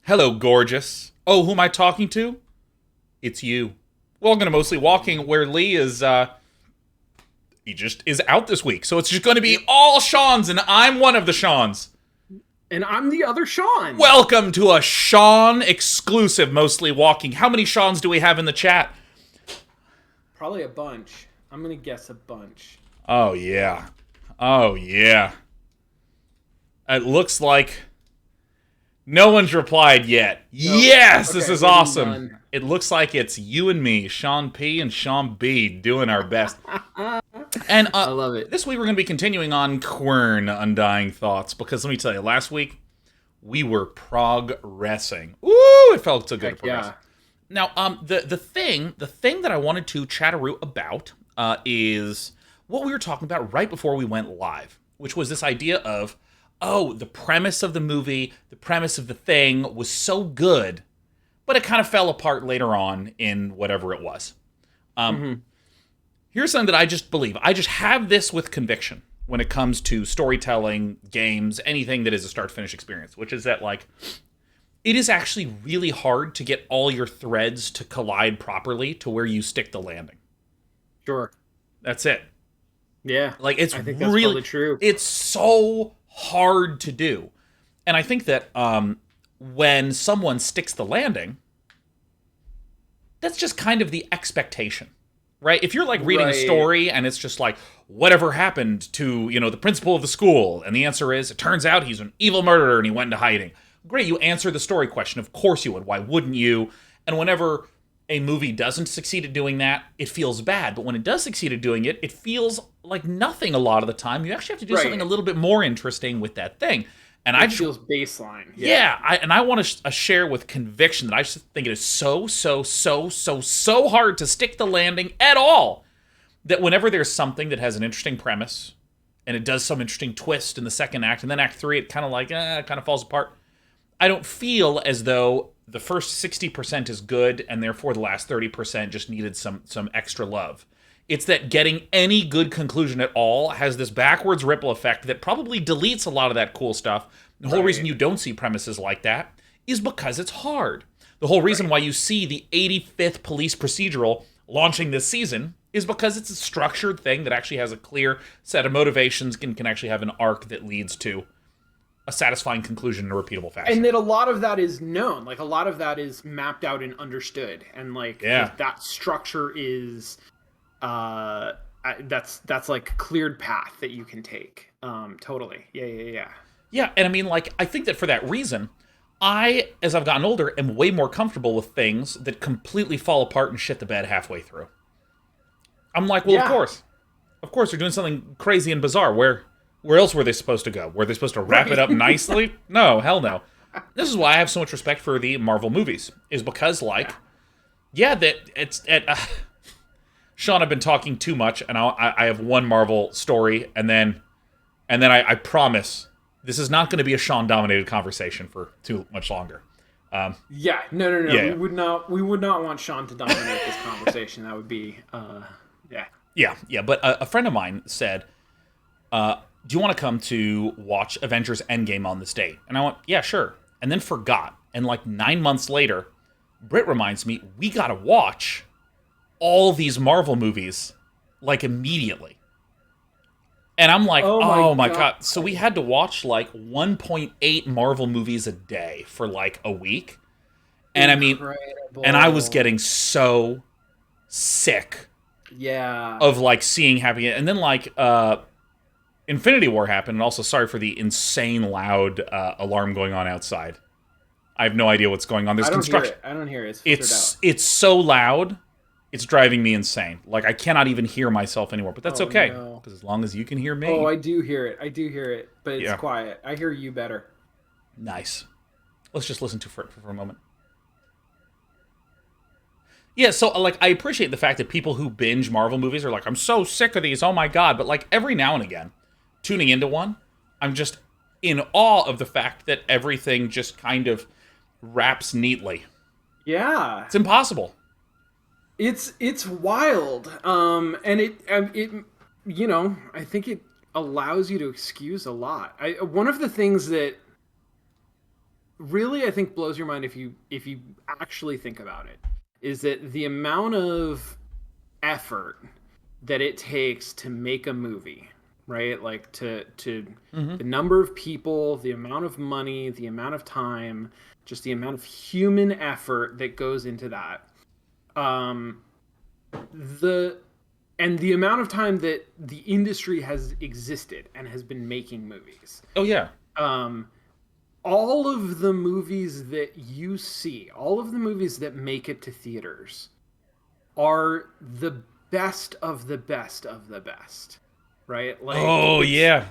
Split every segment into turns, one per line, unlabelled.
Hello, gorgeous. Oh, who am I talking to? It's you. Welcome to Mostly Walking, where Leigh is, he just is out this week. So it's just going to be all Sean's, and I'm one of the Sean's.
And I'm the other Sean.
Welcome to a Sean exclusive Mostly Walking. How many Sean's do we have in the chat?
Probably a bunch. I'm going to guess a bunch.
Oh, yeah. Oh, yeah. It looks like no one's replied yet. Nope. Yes, okay, this is awesome. None. It looks like it's you and me, Sean P. and Sean B. doing our best. And
I love it.
This week we're going to be continuing on Quern, Undying Thoughts, because let me tell you, last week we were progressing. Ooh, it felt so good to progress. Yeah. Now, the thing that I wanted to chat-a-root about is what we were talking about right before we went live, which was this idea of, oh, the premise of the movie, the premise of the thing was so good, but it kind of fell apart later on in whatever it was. Here's something that I just believe. I just have this with conviction when it comes to storytelling, games, anything that is a start-to-finish experience, which is that, like, it is actually really hard to get all your threads to collide properly to where you stick the landing.
Sure.
That's it.
Yeah.
Like, it's
I think that's
really
probably true.
It's so hard to do. And I think that when someone sticks the landing, that's just kind of the expectation, right? If you're like reading a story and it's just like, whatever happened to, the principal of the school? And the answer is, it turns out he's an evil murderer and he went into hiding. Great, you answer the story question. Of course you would. Why wouldn't you? And whenever a movie doesn't succeed at doing that, it feels bad. But when it does succeed at doing it, it feels like nothing a lot of the time. You actually have to do something a little bit more interesting with that thing. And
it feels baseline.
I want to share with conviction that I just think it is so hard to stick the landing at all. That whenever there's something that has an interesting premise, and it does some interesting twist in the second act, and then act 3, it kind of falls apart. I don't feel as though the first 60% is good, and therefore the last 30% just needed some extra love. It's that getting any good conclusion at all has this backwards ripple effect that probably deletes a lot of that cool stuff. The whole reason you don't see premises like that is because it's hard. The whole reason why you see the 85th police procedural launching this season is because it's a structured thing that actually has a clear set of motivations and can actually have an arc that leads to a satisfying conclusion in a repeatable fashion.
And that a lot of that is known. Like, a lot of that is mapped out and understood. And, like, that structure is... that's like cleared path that you can take. Totally.
Yeah, and I mean, like, I think that for that reason, I, as I've gotten older, am way more comfortable with things that completely fall apart and shit the bed halfway through. I'm like, well, of course, they're doing something crazy and bizarre. Where else were they supposed to go? Were they supposed to wrap it up nicely? No, hell no. This is why I have so much respect for the Marvel movies, is because, like, that it's Sean, I've been talking too much, and I have one Marvel story, and then I promise this is not going to be a Sean-dominated conversation for too much longer.
No. Yeah. We would not want Sean to dominate this conversation. That would be,
Yeah. But a friend of mine said, "Do you want to come to watch Avengers Endgame on this date?" And I went, "Yeah, sure." And then forgot. And like 9 months later, Britt reminds me, we got to watch all these Marvel movies, like, immediately. And I'm like, oh my God. So we had to watch, like, 1.8 Marvel movies a day for, like, a week. And
Incredible.
and I was getting so sick of, like, seeing happy... And then, like, Infinity War happened, and also sorry for the insane loud alarm going on outside. I have no idea what's going on. There's construction.
I don't hear it.
It's so loud. It's driving me insane. Like, I cannot even hear myself anymore. But that's okay. Because as long as you can hear me...
Oh, I do hear it. But it's quiet. I hear you better.
Nice. Let's just listen to it for a moment. Yeah, so, like, I appreciate the fact that people who binge Marvel movies are like, I'm so sick of these, oh my God. But, like, every now and again, tuning into one, I'm just in awe of the fact that everything just kind of wraps neatly.
Yeah.
It's impossible.
It's wild, and it I think it allows you to excuse a lot. One of the things that really, I think blows your mind if you actually think about it, is that the amount of effort that it takes to make a movie, right? Like to the number of people, the amount of money, the amount of time, just the amount of human effort that goes into that. The amount of time that the industry has existed and has been making movies.
Oh yeah.
All of the movies that you see, all of the movies that make it to theaters are the best of the best of the best, right? Like,
oh yeah.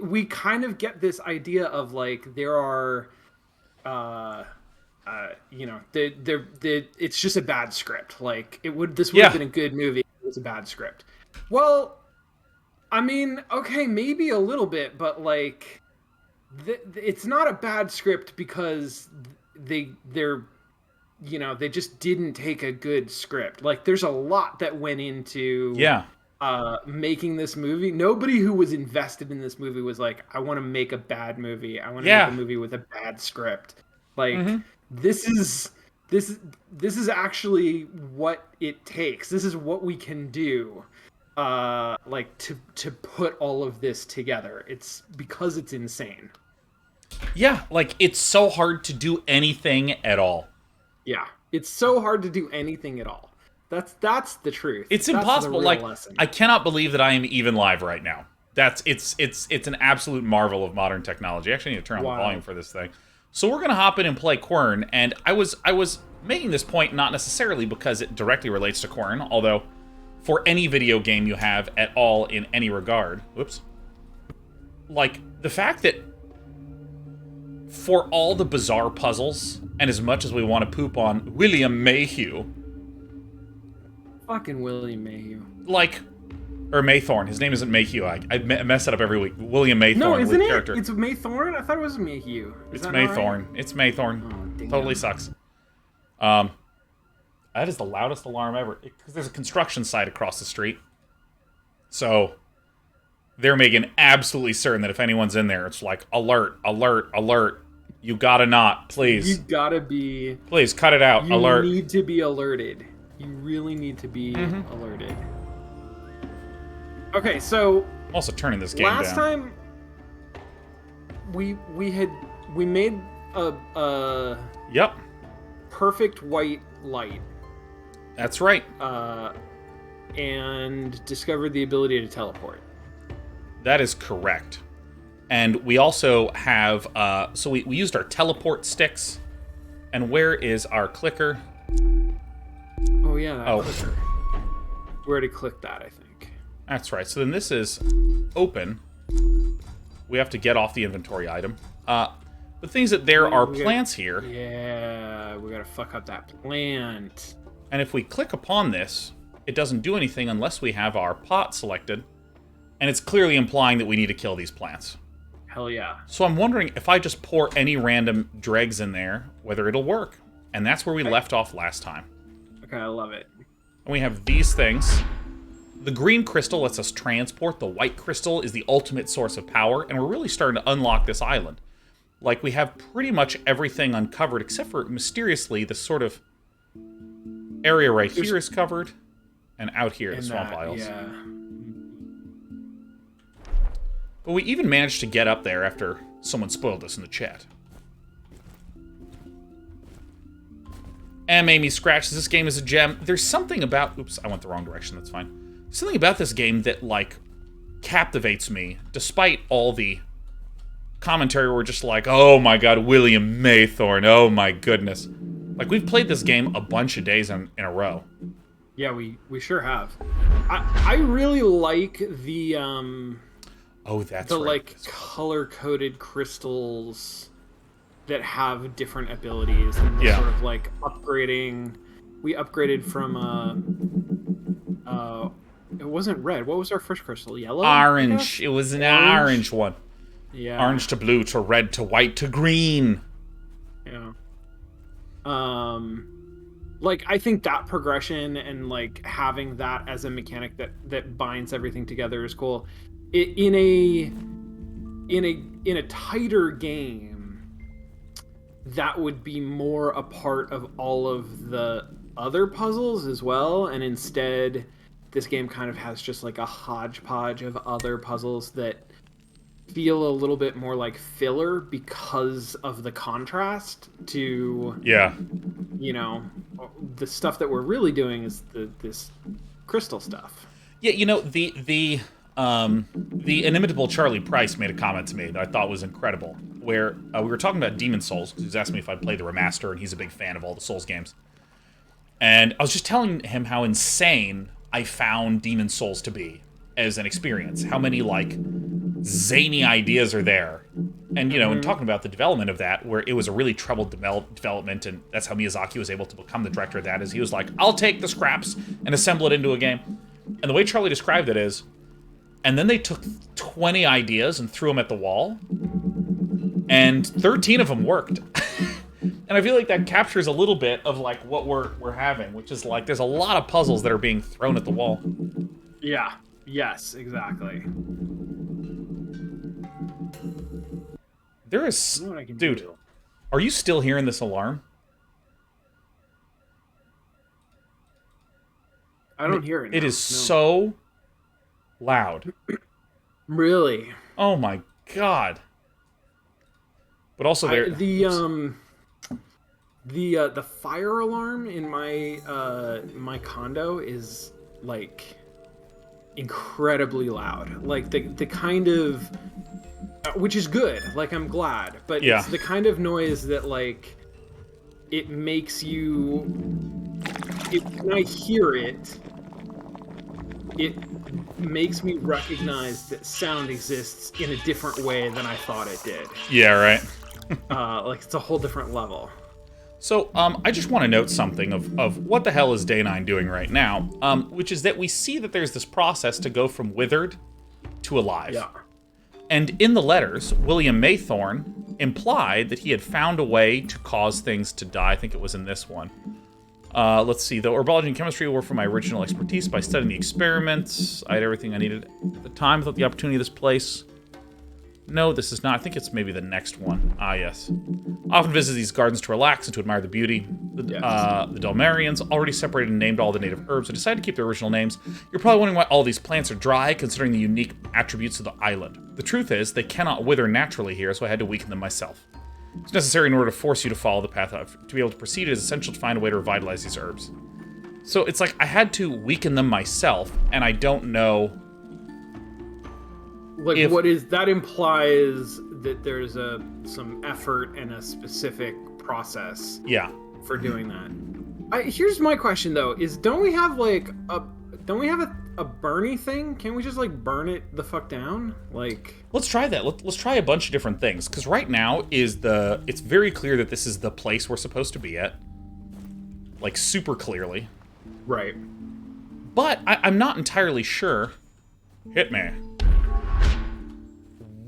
We kind of get this idea of like there are, it's just a bad script. Like this would have been a good movie if it was a bad script. Well, I mean, okay, maybe a little bit, but like, it's not a bad script because they just didn't take a good script. Like, there's a lot that went into making this movie. Nobody who was invested in this movie was like, I want to make a bad movie. I want to make a movie with a bad script. Like, this is actually what it takes. This is what we can do. Like to put all of this together. It's because it's insane.
Yeah, like it's so hard to do anything at all.
Yeah, it's so hard to do anything at all. That's the truth.
It's impossible. Like lesson. I cannot believe that I am even live right now. It's an absolute marvel of modern technology. I actually need to turn on the volume for this thing. So we're gonna hop in and play Quern, and I was making this point not necessarily because it directly relates to Quern, although for any video game you have at all in any regard, like the fact that for all the bizarre puzzles, and as much as we want to poop on William Mayhew,
fucking William Mayhew,
like, or Maythorn. His name isn't Mayhew. I mess it up every week. William Maythorn.
No, isn't it? Character. It's Maythorn. I thought it was Mayhew.
It's Maythorn. Right? It's Maythorn. Oh, totally sucks. That is the loudest alarm ever, because there's a construction site across the street. So they're making absolutely certain that if anyone's in there, it's like, alert, alert, alert. You gotta not, please.
You gotta be...
Please, cut it out, alert.
You need to be alerted. You really need to be alerted. Okay, so...
I'm also turning this game down.
Last time, we made a
Yep.
perfect white light.
That's right.
And discovered the ability to teleport.
That is correct. And we also have, so we used our teleport sticks. And where is our clicker?
Oh, yeah, that clicker. We already clicked that, I think.
That's right. So then this is open. We have to get off the inventory item. The things that there are plants here.
Yeah, we gotta fuck up that plant.
And if we click upon this, it doesn't do anything unless we have our pot selected. And it's clearly implying that we need to kill these plants.
Hell yeah.
So I'm wondering if I just pour any random dregs in there, whether it'll work. And that's where we left off last time.
Okay, I love it.
And we have these things. The green crystal lets us transport. The white crystal is the ultimate source of power. And we're really starting to unlock this island. Like, we have pretty much everything uncovered, except for, mysteriously, this sort of area right here is covered. And out here, the swamp isles.
Yeah.
But we even managed to get up there after someone spoiled us in the chat. And Amy scratches, this game is a gem. There's something about... Oops, I went the wrong direction, that's fine. Something about this game that, like, captivates me, despite all the commentary where we're just like, oh my god, William Maythorn, oh my goodness. Like, we've played this game a bunch of days in a row.
Yeah, we sure have. I really like the...
Oh, that's
the,
right.
like, color-coded crystals that have different abilities. And sort of, like, upgrading... We upgraded from, it wasn't red. What was our first crystal? Yellow?
Orange. It was an orange one.
Yeah.
Orange to blue to red to white to green.
Yeah. Like, I think that progression and, like, having that as a mechanic that binds everything together is cool. In a tighter game, that would be more a part of all of the other puzzles as well, and instead this game kind of has just like a hodgepodge of other puzzles that feel a little bit more like filler because of the contrast to, you know, the stuff that we're really doing is this crystal stuff.
Yeah, you know, the inimitable Charlie Price made a comment to me that I thought was incredible, where we were talking about Demon Souls, because he was asking me if I'd play the remaster, and he's a big fan of all the Souls games. And I was just telling him how insane I found Demon Souls to be as an experience. How many, like, zany ideas are there. And, you know, and talking about the development of that, where it was a really troubled development, and that's how Miyazaki was able to become the director of that, is he was like, I'll take the scraps and assemble it into a game. And the way Charlie described it is, and then they took 20 ideas and threw them at the wall, and 13 of them worked. And I feel like that captures a little bit of, like, what we're having, which is, like, there's a lot of puzzles that are being thrown at the wall.
Yeah. Yes, exactly.
There is... Dude, are you still hearing this alarm?
I don't hear it now.
It is so loud.
Really?
Oh my god. But also there...
The fire alarm in my condo is, like, incredibly loud. Like, the kind of... which is good. Like, I'm glad. But
yeah.
It's the kind of noise that, like, it makes you... when I hear it, it makes me recognize that sound exists in a different way than I thought it did.
Yeah, right.
Like, it's a whole different level.
So, I just want to note something of what the hell is Day 9 doing right now, which is that we see that there's this process to go from withered to alive.
Yeah.
And in the letters, William Maythorne implied that he had found a way to cause things to die. I think it was in this one. Let's see. Though herbology and chemistry were for my original expertise, by studying the experiments, I had everything I needed at the time. Without the opportunity of this place... No, this is not. I think it's maybe the next one. Ah, yes. Often visit these gardens to relax and to admire the beauty. The Delmarians already separated and named all the native herbs. I decided to keep their original names. You're probably wondering why all these plants are dry, considering the unique attributes of the island. The truth is, they cannot wither naturally here, so I had to weaken them myself. It's necessary in order to force you to follow the path to be able to proceed. It is essential to find a way to revitalize these herbs. So it's like I had to weaken them myself, and I don't know...
Like, what is that implies that there's some effort and a specific process.
Yeah.
For doing that. Here's my question though: don't we have a Bernie thing? Can't we just, like, burn it the fuck down? Like,
let's try that. Let's try a bunch of different things, because right now it's very clear that this is the place we're supposed to be at, like, super clearly.
Right.
But I'm not entirely sure. Hit me.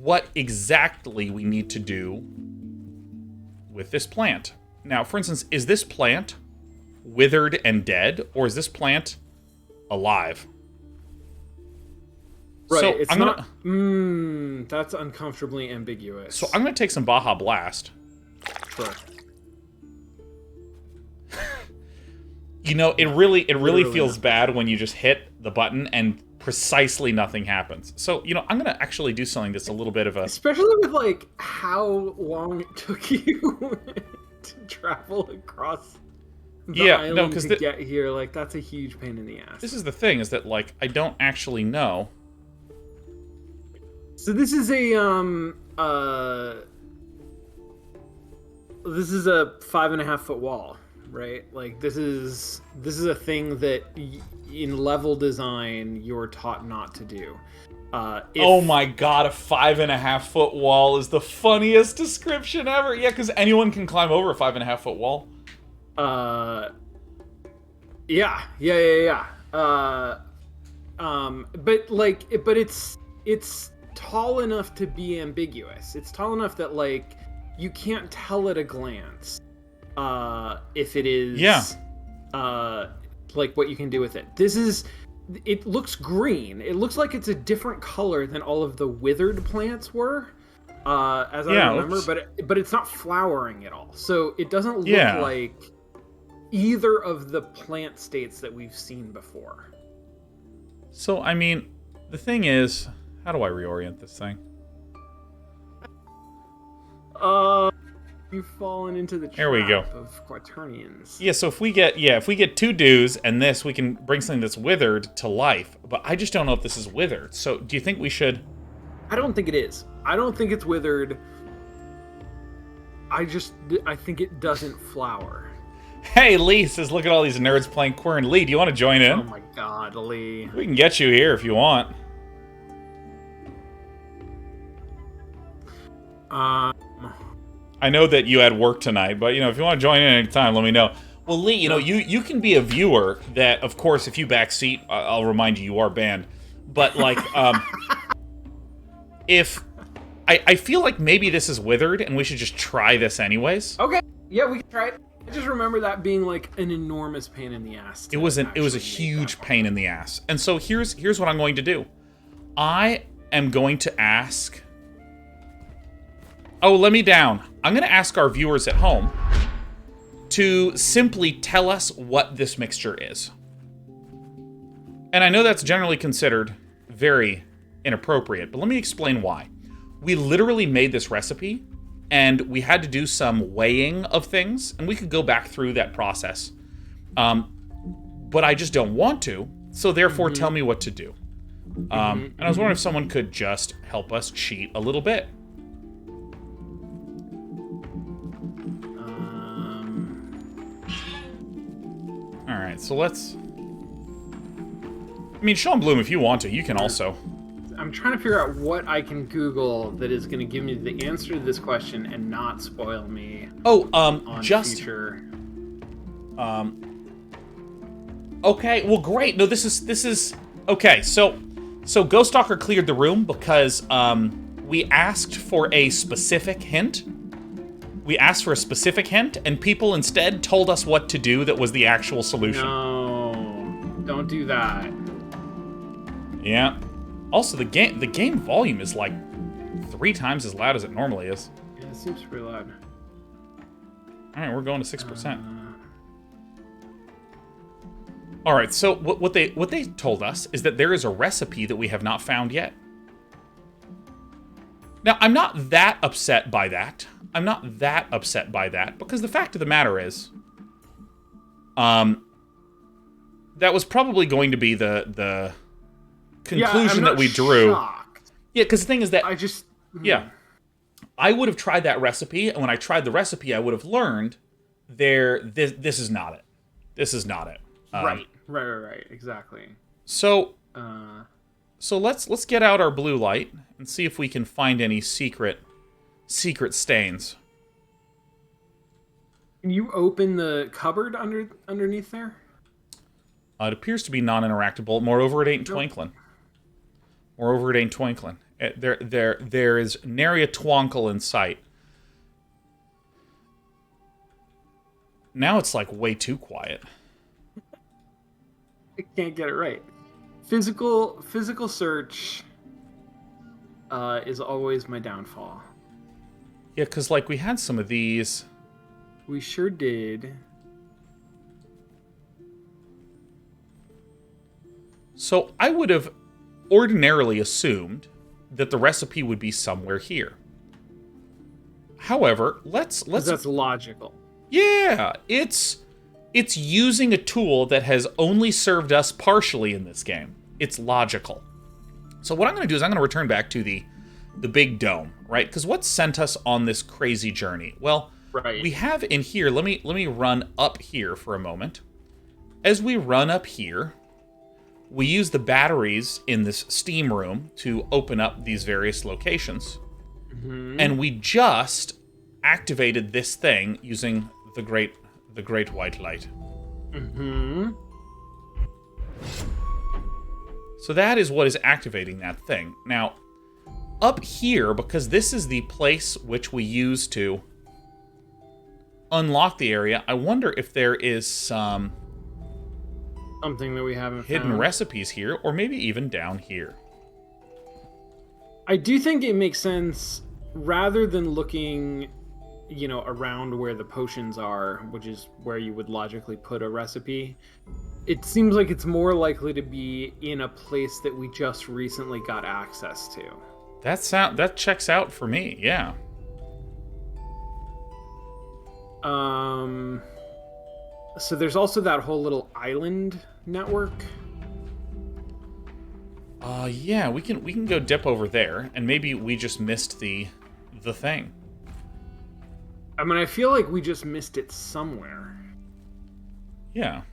What exactly we need to do with this plant. Now, for instance, is this plant withered and dead, or is this plant alive?
Right,
so
it's not... that's uncomfortably ambiguous.
So I'm going to take some Baja Blast.
Sure.
You know, it really feels bad when you just hit the button and precisely nothing happens. So, you know, I'm going to actually do something that's a little bit of a...
Especially with, like, how long it took you to travel across the island to get here. Like, that's a huge pain in the ass.
This is the thing, is that, like, I don't actually know.
So this is a 5.5 foot wall, right? Like, this is a thing that in level design you're taught not to do.
Oh my god, a 5.5 foot wall is the funniest description ever. Yeah, because anyone can climb over a 5.5 foot wall.
Yeah. But it's tall enough to be ambiguous. It's tall enough that, like, you can't tell at a glance if it is like what you can do with it. It looks green. It looks like it's a different color than all of the withered plants were. as I remember,
oops.
but it's not flowering at all. So it doesn't look
Yeah.
like either of the plant states that we've seen before.
So, I mean, the thing is, how do I reorient this thing?
You've fallen into the
There we go.
trap of Quaternions.
Yeah, so if we get 2 dews and this, we can bring something that's withered to life. But I just don't know if this is withered. So do you think we should...
I don't think it is. I don't think it's withered. I think it doesn't flower.
Hey, Leigh says, look at all these nerds playing Quern. Leigh, do you want to join in?
Oh my god, Leigh.
We can get you here if you want. I know that you had work tonight, but, if you want to join in anytime, let me know. Well, Leigh, you can be a viewer that, of course, if you backseat, I'll remind you, you are banned. But, if... I feel like maybe this is withered, and we should just try this anyways.
Okay, yeah, we can try it. I just remember that being, an enormous pain in the ass.
It was a huge pain in the ass. And so here's what I'm going to do. I am going to ask... Oh, let me down. I'm going to ask our viewers at home to simply tell us what this mixture is. And I know that's generally considered very inappropriate, but let me explain why. We literally made this recipe, and we had to do some weighing of things, and we could go back through that process. But I just don't want to, so therefore tell me what to do. And I was wondering if someone could just help us cheat a little bit. Alright, so let's... I mean, Sean Bloom, if you want to, you can also.
I'm trying to figure out what I can Google that is going to give me the answer to this question and not spoil me.
Oh,
on
just...
future.
Okay, well, great. No, this is... Okay, so Ghost Stalker cleared the room because, we asked for a specific hint. We asked for a specific hint, and people instead told us what to do that was the actual solution.
No, don't do that.
Yeah. Also, the game volume is like 3 times as loud as it normally is.
Yeah, it seems pretty loud.
All right, we're going to 6%. All right, so what they told us is that there is a recipe that we have not found yet. Now, I'm not that upset by that. Because the fact of the matter is, that was probably going to be the conclusion that we drew.
Shocked.
Yeah, because the thing is that
yeah,
I would have tried that recipe, and when I tried the recipe, I would have learned this is not it. This is not it.
Right, exactly.
So let's get out our blue light and see if we can find any secret stains.
Can you open the cupboard underneath there?
It appears to be non-interactable. Moreover, it ain't twinkling. There is nary a twinkle in sight. Now it's like way too quiet.
I can't get it right. Physical search is always my downfall.
Yeah, because like we had some of these.
We sure did.
So I would have ordinarily assumed that the recipe would be somewhere here. However, let's
that's logical.
Yeah, it's using a tool that has only served us partially in this game. It's logical. So what I'm going to do is I'm going to return back to the big dome, right? Because what sent us on this crazy journey? Well,
right.
We have in here, let me run up here for a moment. As we run up here, we use the batteries in this steam room to open up these various locations. Mm-hmm. And we just activated this thing using the great white light.
Mm-hmm.
So that is what is activating that thing. Now, up here, because this is the place which we use to unlock the area, I wonder if there is something
that we haven't
hidden
found.
Recipes here, or maybe even down here.
I do think it makes sense rather than looking, around where the potions are, which is where you would logically put a recipe, it seems like it's more likely to be in a place that we just recently got access to.
That checks out for me, yeah.
So there's also that whole little island network.
Yeah, we can go dip over there, and maybe we just missed the thing.
I mean, I feel like we just missed it somewhere.
Yeah.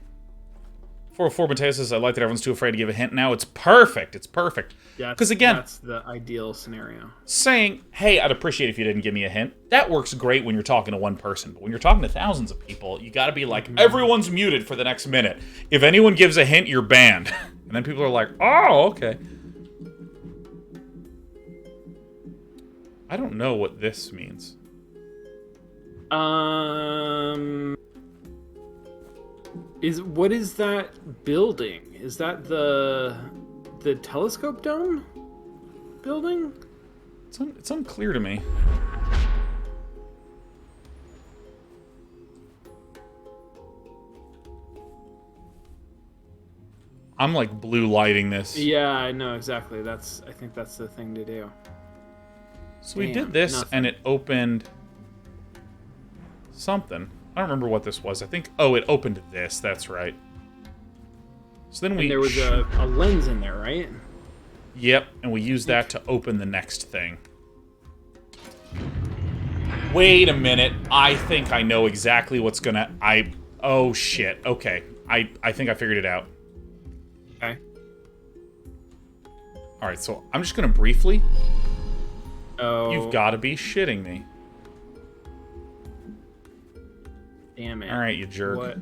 404 Mateo says, I like that everyone's too afraid to give a hint now. It's perfect. It's perfect.
Yeah,
because again,
that's the ideal scenario.
Saying, hey, I'd appreciate if you didn't give me a hint, that works great when you're talking to one person. But when you're talking to thousands of people, you gotta be like, everyone's muted for the next minute. If anyone gives a hint, you're banned. And then people are like, oh, okay. I don't know what this means.
What is that building? Is that the telescope dome building?
It's unclear to me. I'm like blue lighting this.
Yeah, I know exactly. I think that's the thing to do.
So we did this, and it opened something. I don't remember what this was. I think, it opened this. That's right. So then
there was a lens in there, right?
Yep, and we used that to open the next thing. Wait a minute. I think I know exactly what's gonna... Oh, shit. Okay. I think I figured it out.
Okay.
Alright, so I'm just gonna briefly...
Oh.
You've got to be shitting me.
Damn it.
Alright, you jerk.
What?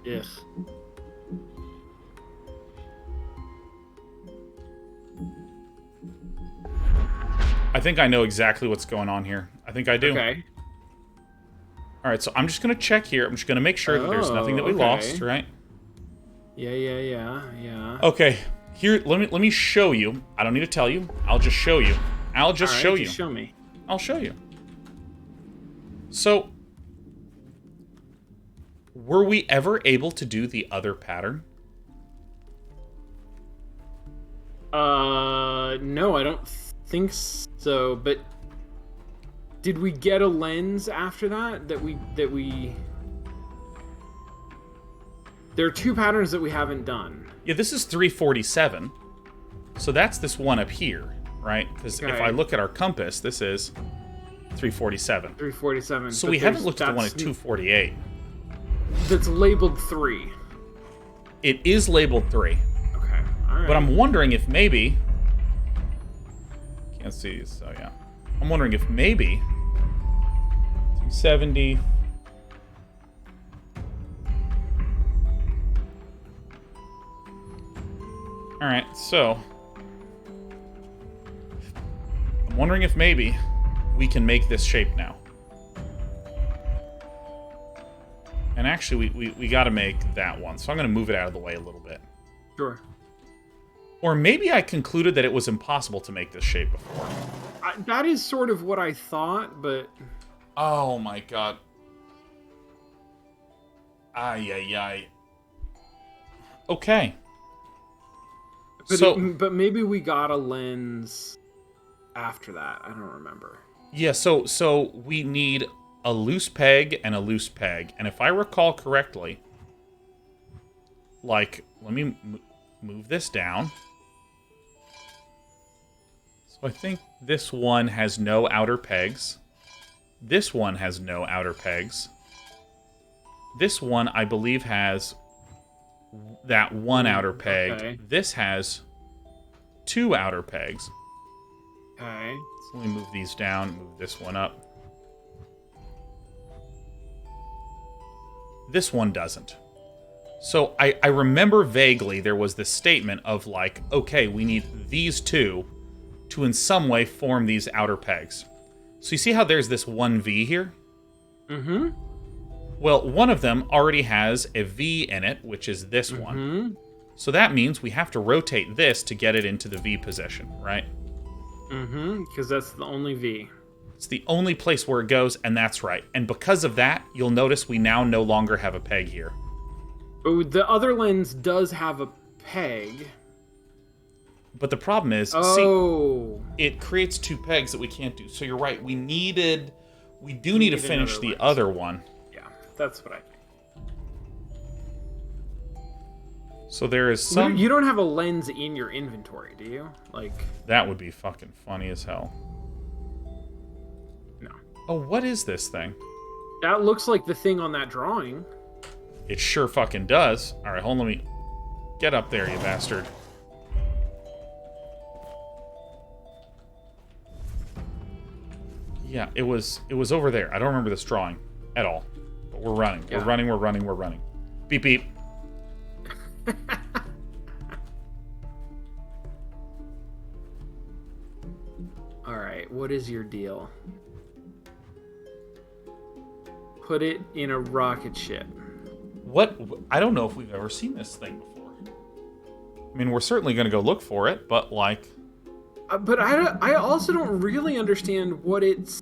Ugh.
I think I know exactly what's going on here. I think I do.
Okay.
Alright, so I'm just going to check here. I'm just going to make sure that there's nothing that we lost, right?
Yeah.
Okay. Here, let me show you. I don't need to tell you. I'll just show you. I'll just show you.
Just show me.
I'll show you. So, were we ever able to do the other pattern?
No, I don't think so, but did we get a lens after that? That we There are two patterns that we haven't done.
Yeah, this is 347. So that's this one up here, right? Because if I look at our compass, this is 347.
347.
So we haven't looked at the one at 248.
That's labeled 3.
It is labeled 3.
Okay, alright.
But I'm wondering if maybe... Can't see, so yeah. I'm wondering if maybe... 270... Alright, so... I'm wondering if maybe we can make this shape now. And actually, we gotta make that one. So I'm gonna move it out of the way a little bit.
Sure.
Or maybe I concluded that it was impossible to make this shape before.
That is sort of what I thought, but...
Oh my god. Ay. Okay.
But maybe we got a lens after that. I don't remember.
Yeah, so we need a loose peg and a loose peg. And if I recall correctly, like, let me move this down. So I think this one has no outer pegs. This one has no outer pegs. This one, I believe, has that one outer peg.
Okay.
This has 2 outer pegs.
Okay.
So let me move these down, move this one up. This one doesn't. So I remember vaguely there was this statement of like, okay, we need these 2 to in some way form these outer pegs. So you see how there's this one V here?
Mm-hmm.
Well, one of them already has a V in it, which is this one. So that means we have to rotate this to get it into the V position, right?
Mm-hmm. Because that's the only V.
It's the only place where it goes, and that's right. And because of that, you'll notice we now no longer have a peg here.
Oh, the other lens does have a peg.
But the problem is,
oh,
see, it creates 2 pegs that we can't do. So you're right. We do need to finish the
lens.
other one.
Yeah, that's what I think.
So there is some...
You don't have a lens in your inventory, do you? Like...
That would be fucking funny as hell.
No.
Oh, what is this thing?
That looks like the thing on that drawing.
It sure fucking does. Alright, hold on, let me... Get up there, you bastard. Yeah, it was over there. I don't remember this drawing at all. But we're running. Yeah. We're running. Beep, beep.
Alright, what is your deal? Put it in a rocket ship.
What? I don't know if we've ever seen this thing before. I mean, we're certainly going to go look for it, but like...
But I also don't really understand what it's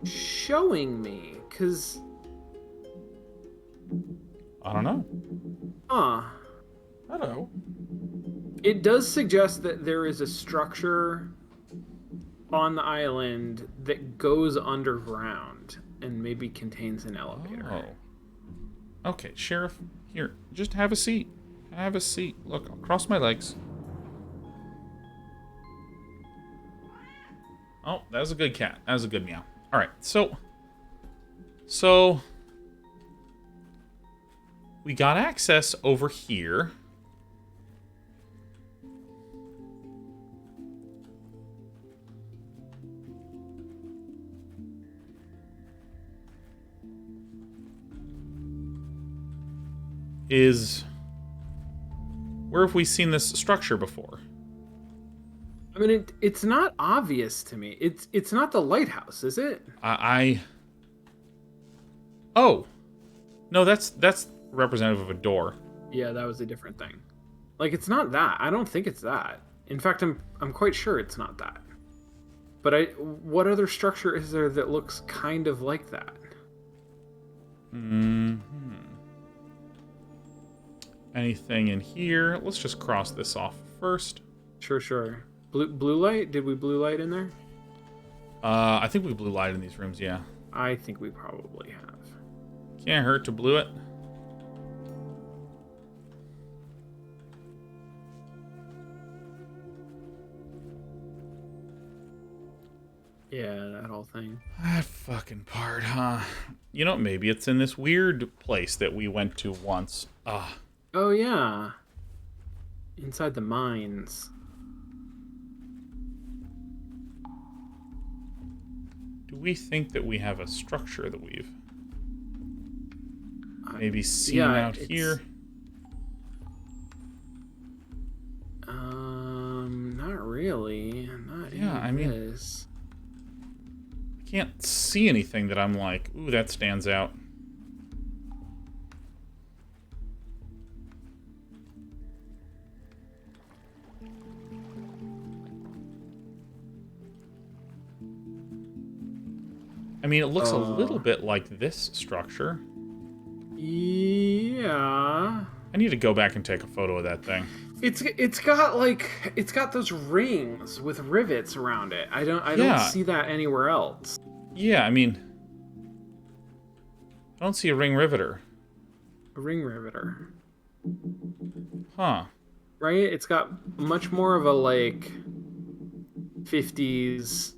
showing me, because...
I don't know.
I
don't know.
It does suggest that there is a structure on the island that goes underground and maybe contains an elevator.
Oh. Okay, Sheriff, here, just have a seat. Have a seat. Look, I'll cross my legs. Oh, that was a good cat. That was a good meow. All right, so we got access over here. Where have we seen this structure before?
I mean, it's not obvious to me. It's not the lighthouse, is it?
Oh, no, that's representative of a door.
Yeah, that was a different thing. Like, it's not that. I don't think it's that. In fact, I'm quite sure it's not that. But what other structure is there that looks kind of like that?
Anything in here? Let's just cross this off first.
Sure. Blue light? Did we blue light in there?
I think we blue light in these rooms, yeah.
I think we probably have.
Can't hurt to blue it.
Yeah, that whole thing.
That fucking part, huh? You know, maybe it's in this weird place that we went to once.
Oh, yeah. Inside the mines.
Do we think that we have a structure that we've maybe seen out here?
Not really. Not this.
I can't see anything that I'm like, ooh, that stands out. I mean, it looks a little bit like this structure.
Yeah.
I need to go back and take a photo of that thing.
It's got those rings with rivets around it. I don't see that anywhere else.
Yeah, I mean, I don't see a ring riveter.
A ring riveter.
Huh.
Right? It's got much more of a like 50s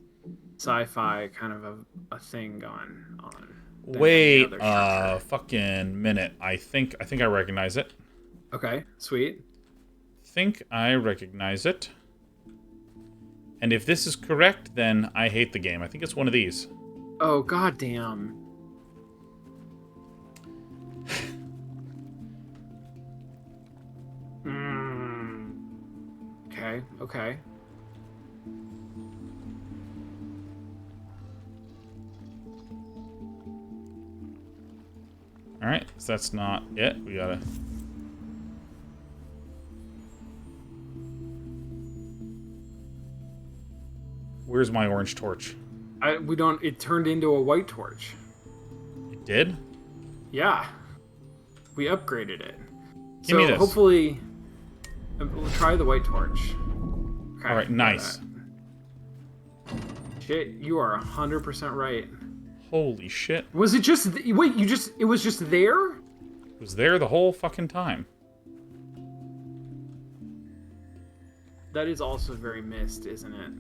sci-fi kind of a thing going on.
Wait a fucking minute. I think I recognize it.
Okay, sweet.
Think I recognize it. And if this is correct, then I hate the game. I think it's one of these.
Oh, goddamn. Okay.
Alright, so that's not it. We gotta... Where's my orange torch?
We don't. It turned into a white torch.
It did?
Yeah. We upgraded it.
Give me this.
Hopefully, we'll try the white torch. Okay,
All right, nice.
Shit, you are 100% right.
Holy shit.
Was it just... Wait, it was just there?
It was there the whole fucking time.
That is also very missed, isn't it?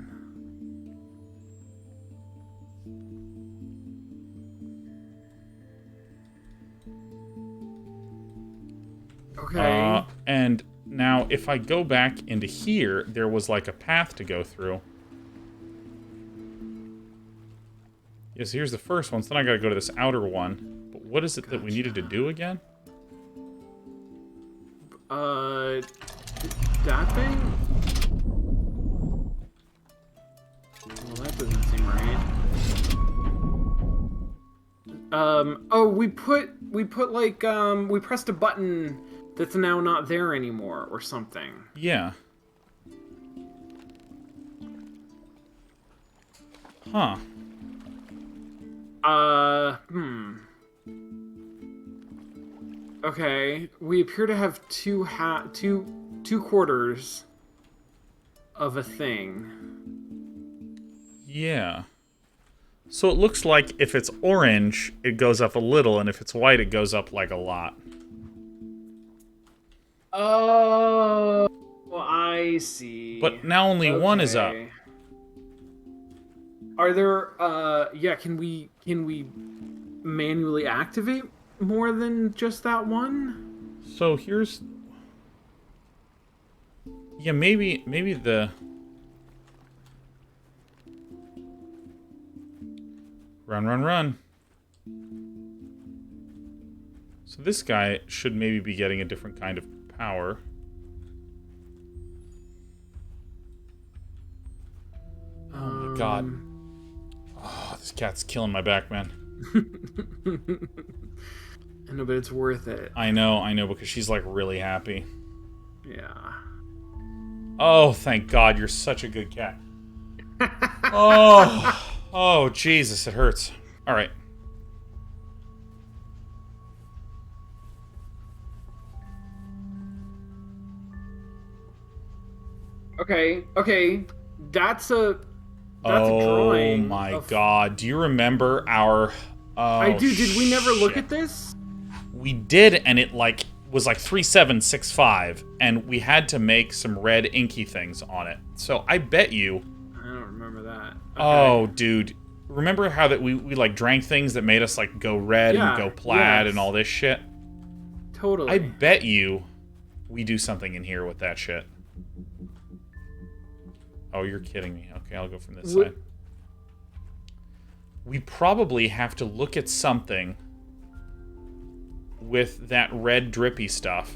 Okay.
And now, if I go back into here, there was like a path to go through. Yes, here's the first one, so then I gotta go to this outer one. But what is it that we needed to do again?
That thing? Well, that doesn't seem right. Oh, we pressed a button that's now not there anymore, or something.
Yeah. Huh.
Okay, we appear to have two quarters of a thing.
Yeah. So it looks like if it's orange, it goes up a little, and if it's white, it goes up like a lot.
Oh, I see.
But now only one is up.
Are there yeah, can we manually activate more than just that one?
So here's... Yeah, maybe the... Run. So this guy should maybe be getting a different kind of power. Oh my god. Oh, this cat's killing my back, man.
I know, but it's worth it.
I know, because she's like really happy.
Yeah.
Oh, thank God, you're such a good cat. Oh, Jesus, it hurts. All right.
Okay. That's a drawing.
Oh my God. Do you remember our...
I do. Did we never look
shit.
at this?
We did, and it was like 3765, and we had to make some red inky things on it. So I bet you...
I don't remember that. Okay.
Oh, dude. Remember how that we like drank things that made us like go red and go plaid and all this shit?
Totally.
I bet you we do something in here with that shit. Oh, you're kidding me. Okay, I'll go from this side. We probably have to look at something with that red drippy stuff.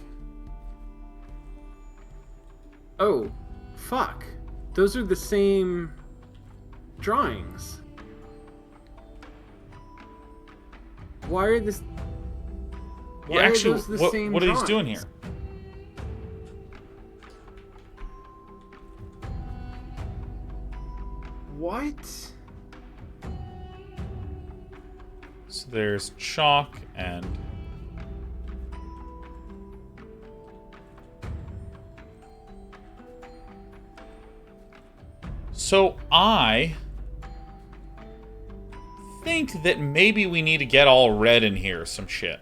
Oh, fuck. Those are the same drawings. Why are this... Why
yeah, actually,
are those the same
what are
drawings?
these doing here?
What?
So there's chalk and... So I think that maybe we need to get all red in here, some shit.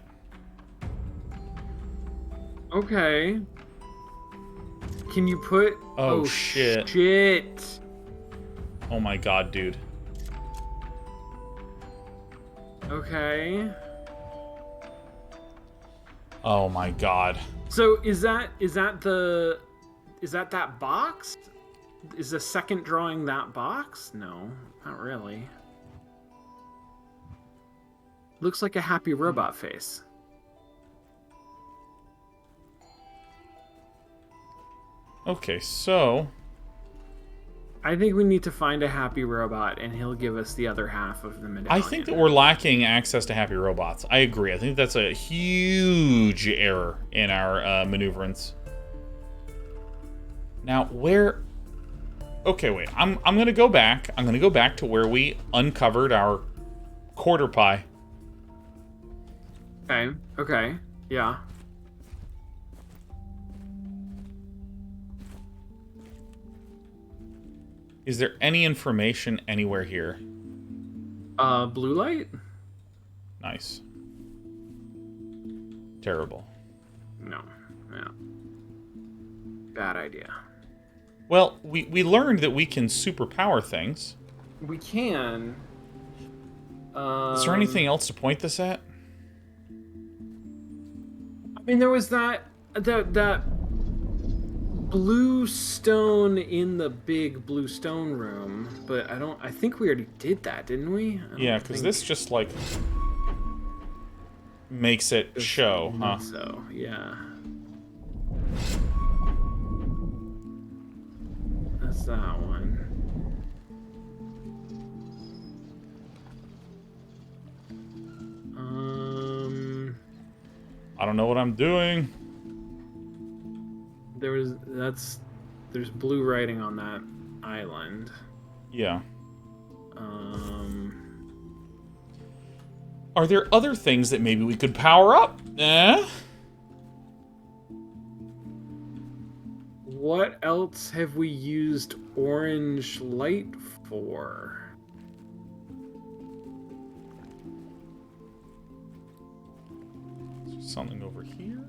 Okay. Can you put...
Oh, shit.
Shit.
Oh my God, dude.
Okay.
Oh my God.
So is that that box? Is the second drawing that box? No, not really. Looks like a happy robot face.
Okay, so...
I think we need to find a happy robot, and he'll give us the other half of the medallion.
I think that we're lacking access to happy robots. I agree. I think that's a huge error in our maneuverance. Now, where... Okay, wait. I'm gonna go back. I'm gonna go back to where we uncovered our quarter pie.
Okay. Okay. Yeah.
Is there any information anywhere here?
Blue light?
Nice. Terrible.
No. Yeah. Bad idea.
Well, we learned that we can superpower things.
We can.
Is there anything else to point this at?
I mean, there was that blue stone in the big blue stone room, but I think we already did that, didn't we?
Yeah, because this just, like, makes it show, huh?
So, yeah. That's that one.
I don't know what I'm doing.
There's blue writing on that island.
Yeah. Are there other things that maybe we could power up?
What else have we used orange light for?
Is there something over here?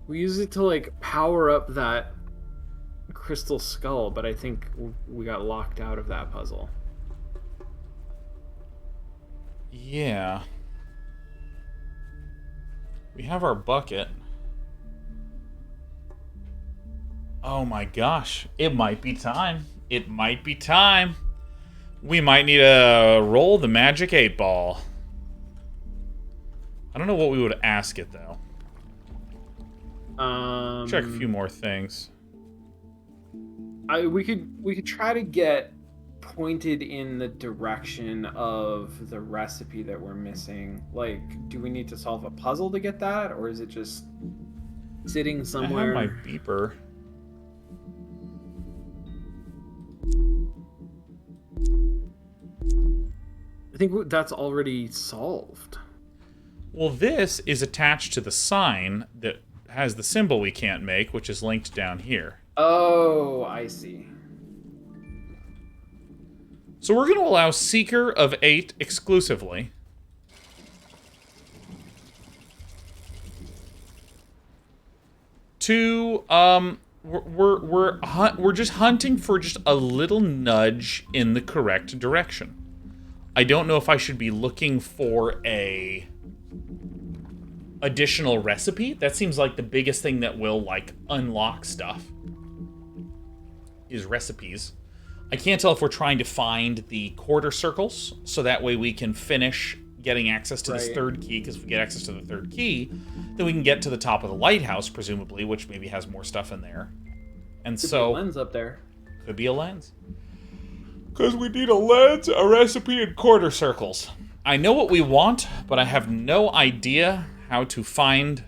We use it to, like, power up that crystal skull, but I think we got locked out of that puzzle.
Yeah. We have our bucket. Oh my gosh. It might be time. It might be time. We might need to roll the magic 8-ball. I don't know what we would ask it, though. Check a few more things.
We could try to get pointed in the direction of the recipe that we're missing. Like, do we need to solve a puzzle to get that, or is it just sitting somewhere?
I have my beeper.
I think that's already solved.
Well, this is attached to the sign that has the symbol we can't make, which is linked down here.
Oh, I see.
So we're going to allow Seeker of 8 exclusively. To, we're just hunting for just a little nudge in the correct direction. I don't know if I should be looking for a additional recipe. That seems like the biggest thing that will, like, unlock stuff is recipes. I can't tell if we're trying to find the quarter circles, so that way we can finish getting access to this third key, because if we get access to the third key, then we can get to the top of the lighthouse, presumably, which maybe has more stuff in there. And
Could
so...
be a lens up there.
Could be a lens. Because we need a lens, a recipe, and quarter circles. I know what we want, but I have no idea how to find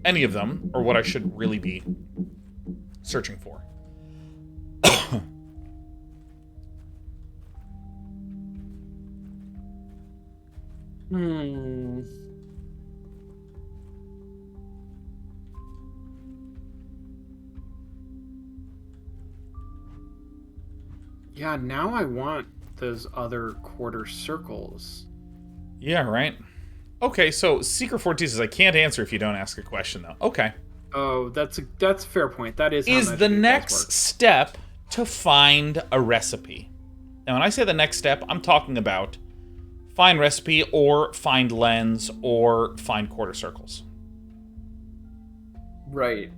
any of them, or what I should really be searching for.
Yeah, now I want those other quarter circles.
Yeah, right? Okay, so Secret 14 says, I can't answer if you don't ask a question, though. Okay.
Oh, that's a fair point. That is how
Is the next step to find a recipe? Now, when I say the next step, I'm talking about find recipe or find lens or find quarter circles.
Right.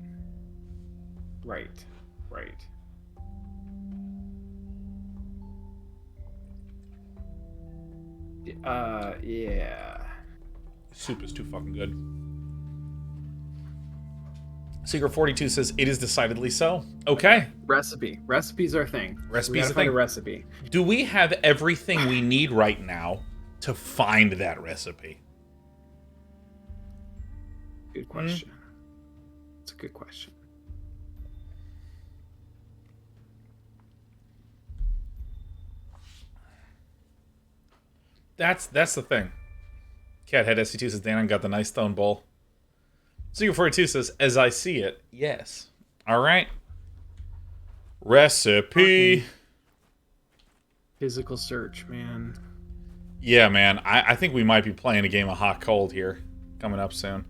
Yeah.
Soup is too fucking good. Secret 42 says, it is decidedly so. Okay.
Recipes are a thing.
Recipes are a
find
thing.
a recipe.
Do we have everything we need right now to find that recipe?
Good question. It's a Good question.
That's the thing. Cathead SC2 says, Dan got the nice stone bowl. Seeker42 says, as I see it, yes. All right. Recipe.
Physical search, man.
Yeah, man. I think we might be playing a game of hot cold here coming up soon.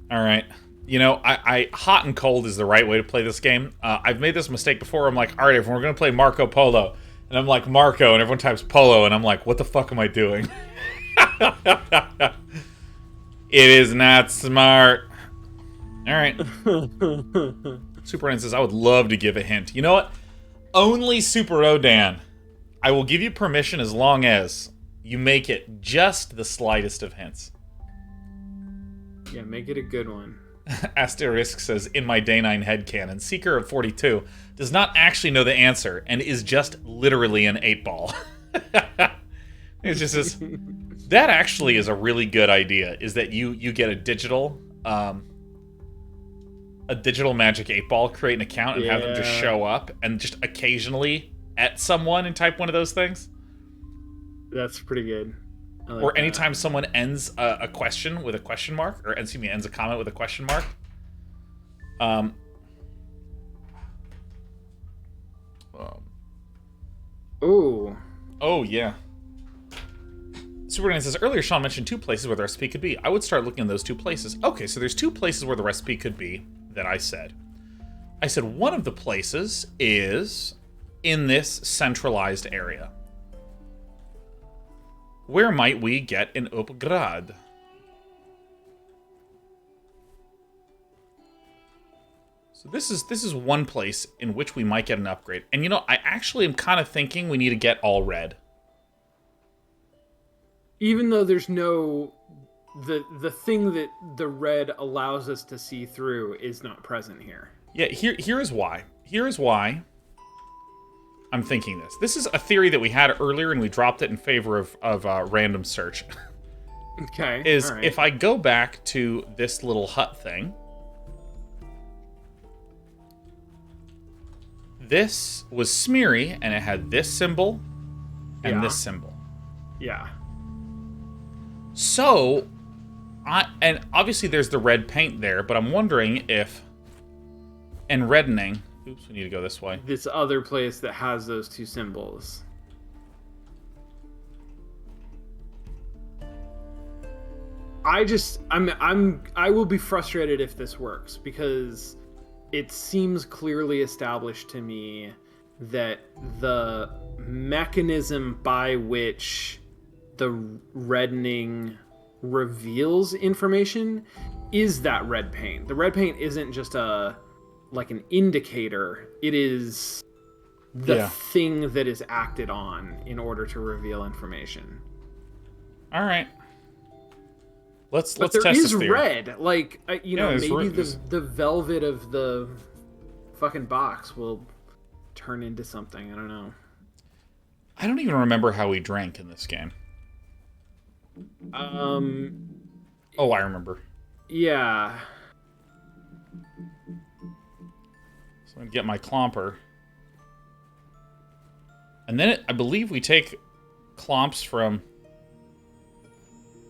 All right. You know, I hot and cold is the right way to play this game. I've made this mistake before. I'm like, all right, everyone, we're going to play Marco Polo. And I'm like, Marco, and everyone types Polo, and I'm like, what the fuck am I doing? It is not smart. All right. Super N says, I would love to give a hint. You know what? Only Super Odan. I will give you permission as long as you make it just the slightest of hints.
Yeah, make it a good one.
Asterisk says, in my Day 9 headcanon, Seeker of 42 does not actually know the answer and is just literally an 8-ball. It's just this. That actually is a really good idea, is that you get a digital magic 8-ball, create an account, and have them just show up and just occasionally at someone and type one of those things.
That's pretty good. Like
or anytime someone ends a question with a question mark, or ends a comment with a question mark.
Oh,
yeah. Superman says, earlier Sean mentioned 2 places where the recipe could be. I would start looking at those 2 places. Okay, so there's 2 places where the recipe could be that I said. I said one of the places is in this centralized area. Where might we get an upgrade? So this is one place in which we might get an upgrade. And you know, I actually am kind of thinking we need to get all red.
Even though there's no... The thing that the red allows us to see through is not present here.
Yeah, here is why. Here is why I'm thinking this. This is a theory that we had earlier, and we dropped it in favor of random search.
Okay.
Is
right.
If I go back to this little hut thing, this was smeary, and it had this symbol and this symbol.
Yeah.
So, and obviously there's the red paint there, but I'm wondering if, and reddening. Oops, we need to go this way.
This other place that has those 2 symbols. I will be frustrated if this works, because it seems clearly established to me that the mechanism by which the reddening reveals information is that red paint. The red paint isn't just like an indicator. It is the thing that is acted on in order to reveal information.
All right. Let's
there
test
is
this theory.
Red. Like, maybe
there's
the velvet of the fucking box will turn into something. I don't know.
I don't even remember how we drank in this game. Oh, I remember.
Yeah.
So I'm going to get my clomper. And then I believe we take clomps from...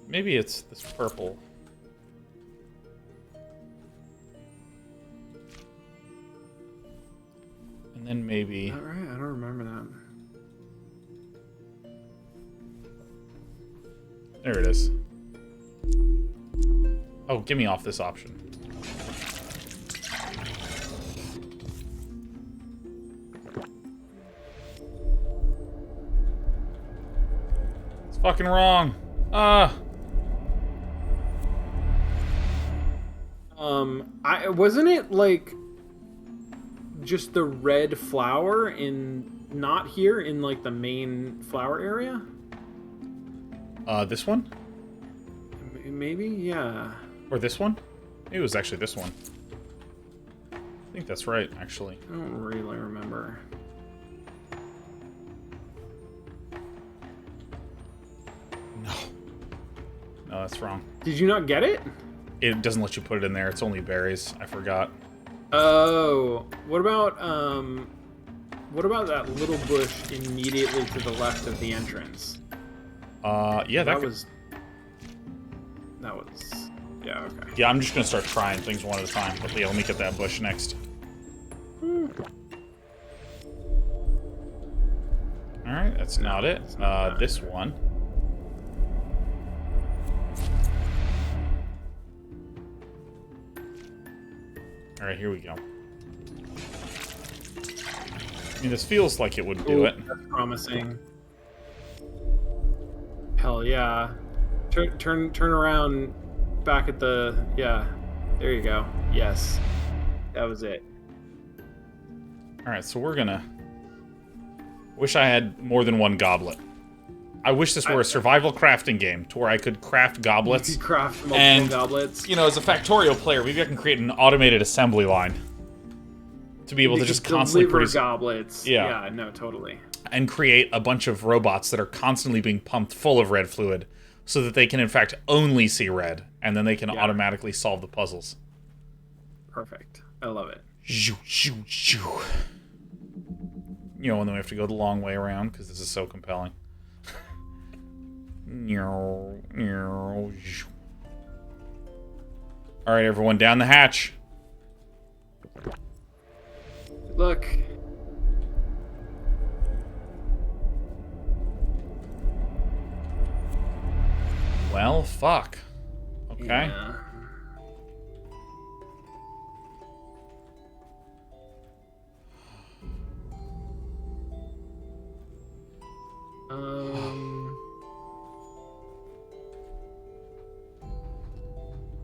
Maybe it's this purple. And then maybe...
All right, I don't remember that.
There it is. Oh, get me off this option. It's fucking wrong.
Wasn't it like just the red flower not here in like the main flower area?
This one?
Maybe, yeah.
Or this one? Maybe it was actually this one. I think that's right, actually.
I don't really remember.
No, that's wrong.
Did you not get it?
It doesn't let you put it in there. It's only berries. I forgot.
Oh, what about that little bush immediately to the left of the entrance?
Yeah,
that was. Yeah, okay.
Yeah, I'm just gonna start trying things one at a time. But yeah, let me get that bush next. All right, that's not it. This one. All right, here we go. I mean, this feels like it would do it.
That's promising. Hell yeah! Turn around. Back at the There you go. Yes, that was it.
All right, so we're gonna. Wish I had more than one goblet. I wish this were a survival crafting game to where I could craft goblets.
You could craft multiple goblets.
You know, as a Factorio player, maybe I can create an automated assembly line to be able to just constantly produce
goblets. Yeah, no, totally.
And create a bunch of robots that are constantly being pumped full of red fluid, so that they can in fact only see red, and then they can automatically solve the puzzles.
Perfect. I love it.
You know, and then we have to go the long way around because this is so compelling. All right, everyone, down the hatch.
Look.
Well, fuck. Okay.
Yeah.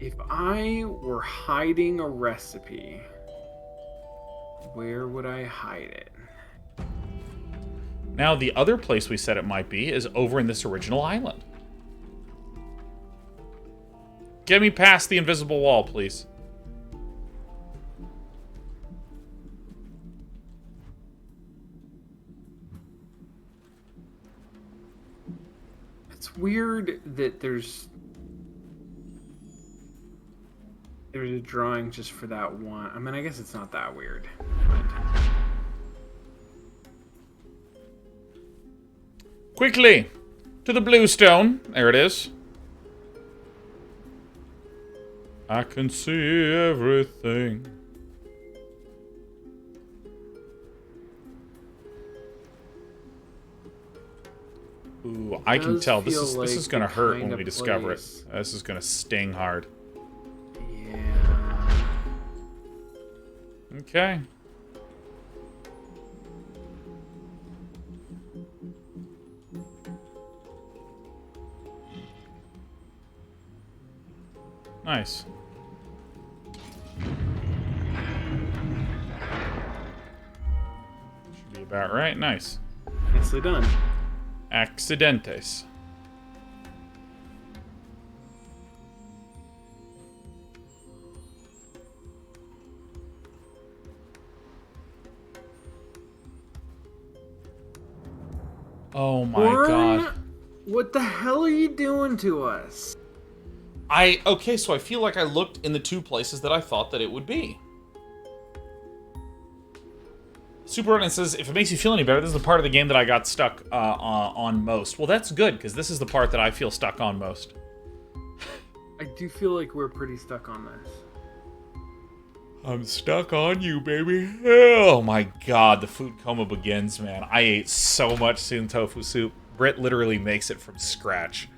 If I were hiding a recipe, where would I hide it?
Now, the other place we said it might be is over in this original island. Get me past the invisible wall, please.
It's weird that there's a drawing just for that one. I mean, I guess it's not that weird. But...
Quickly! To the blue stone. There it is. I can see everything. Ooh, I can tell this is gonna hurt when we discover it. This is gonna sting hard.
Yeah.
Okay. Nice. Should be about right. Nice.
Nicely done.
Accidentes. Oh my god.
What the hell are you doing to us?
Okay, so I feel like I looked in the two places that I thought that it would be. Super Running says, if it makes you feel any better, this is the part of the game that I got stuck on most. Well, that's good, because this is the part that I feel stuck on most.
I do feel like we're pretty stuck on this.
I'm stuck on you, baby. Oh my god, the food coma begins, man. I ate so much Soon Tofu soup. Britt literally makes it from scratch.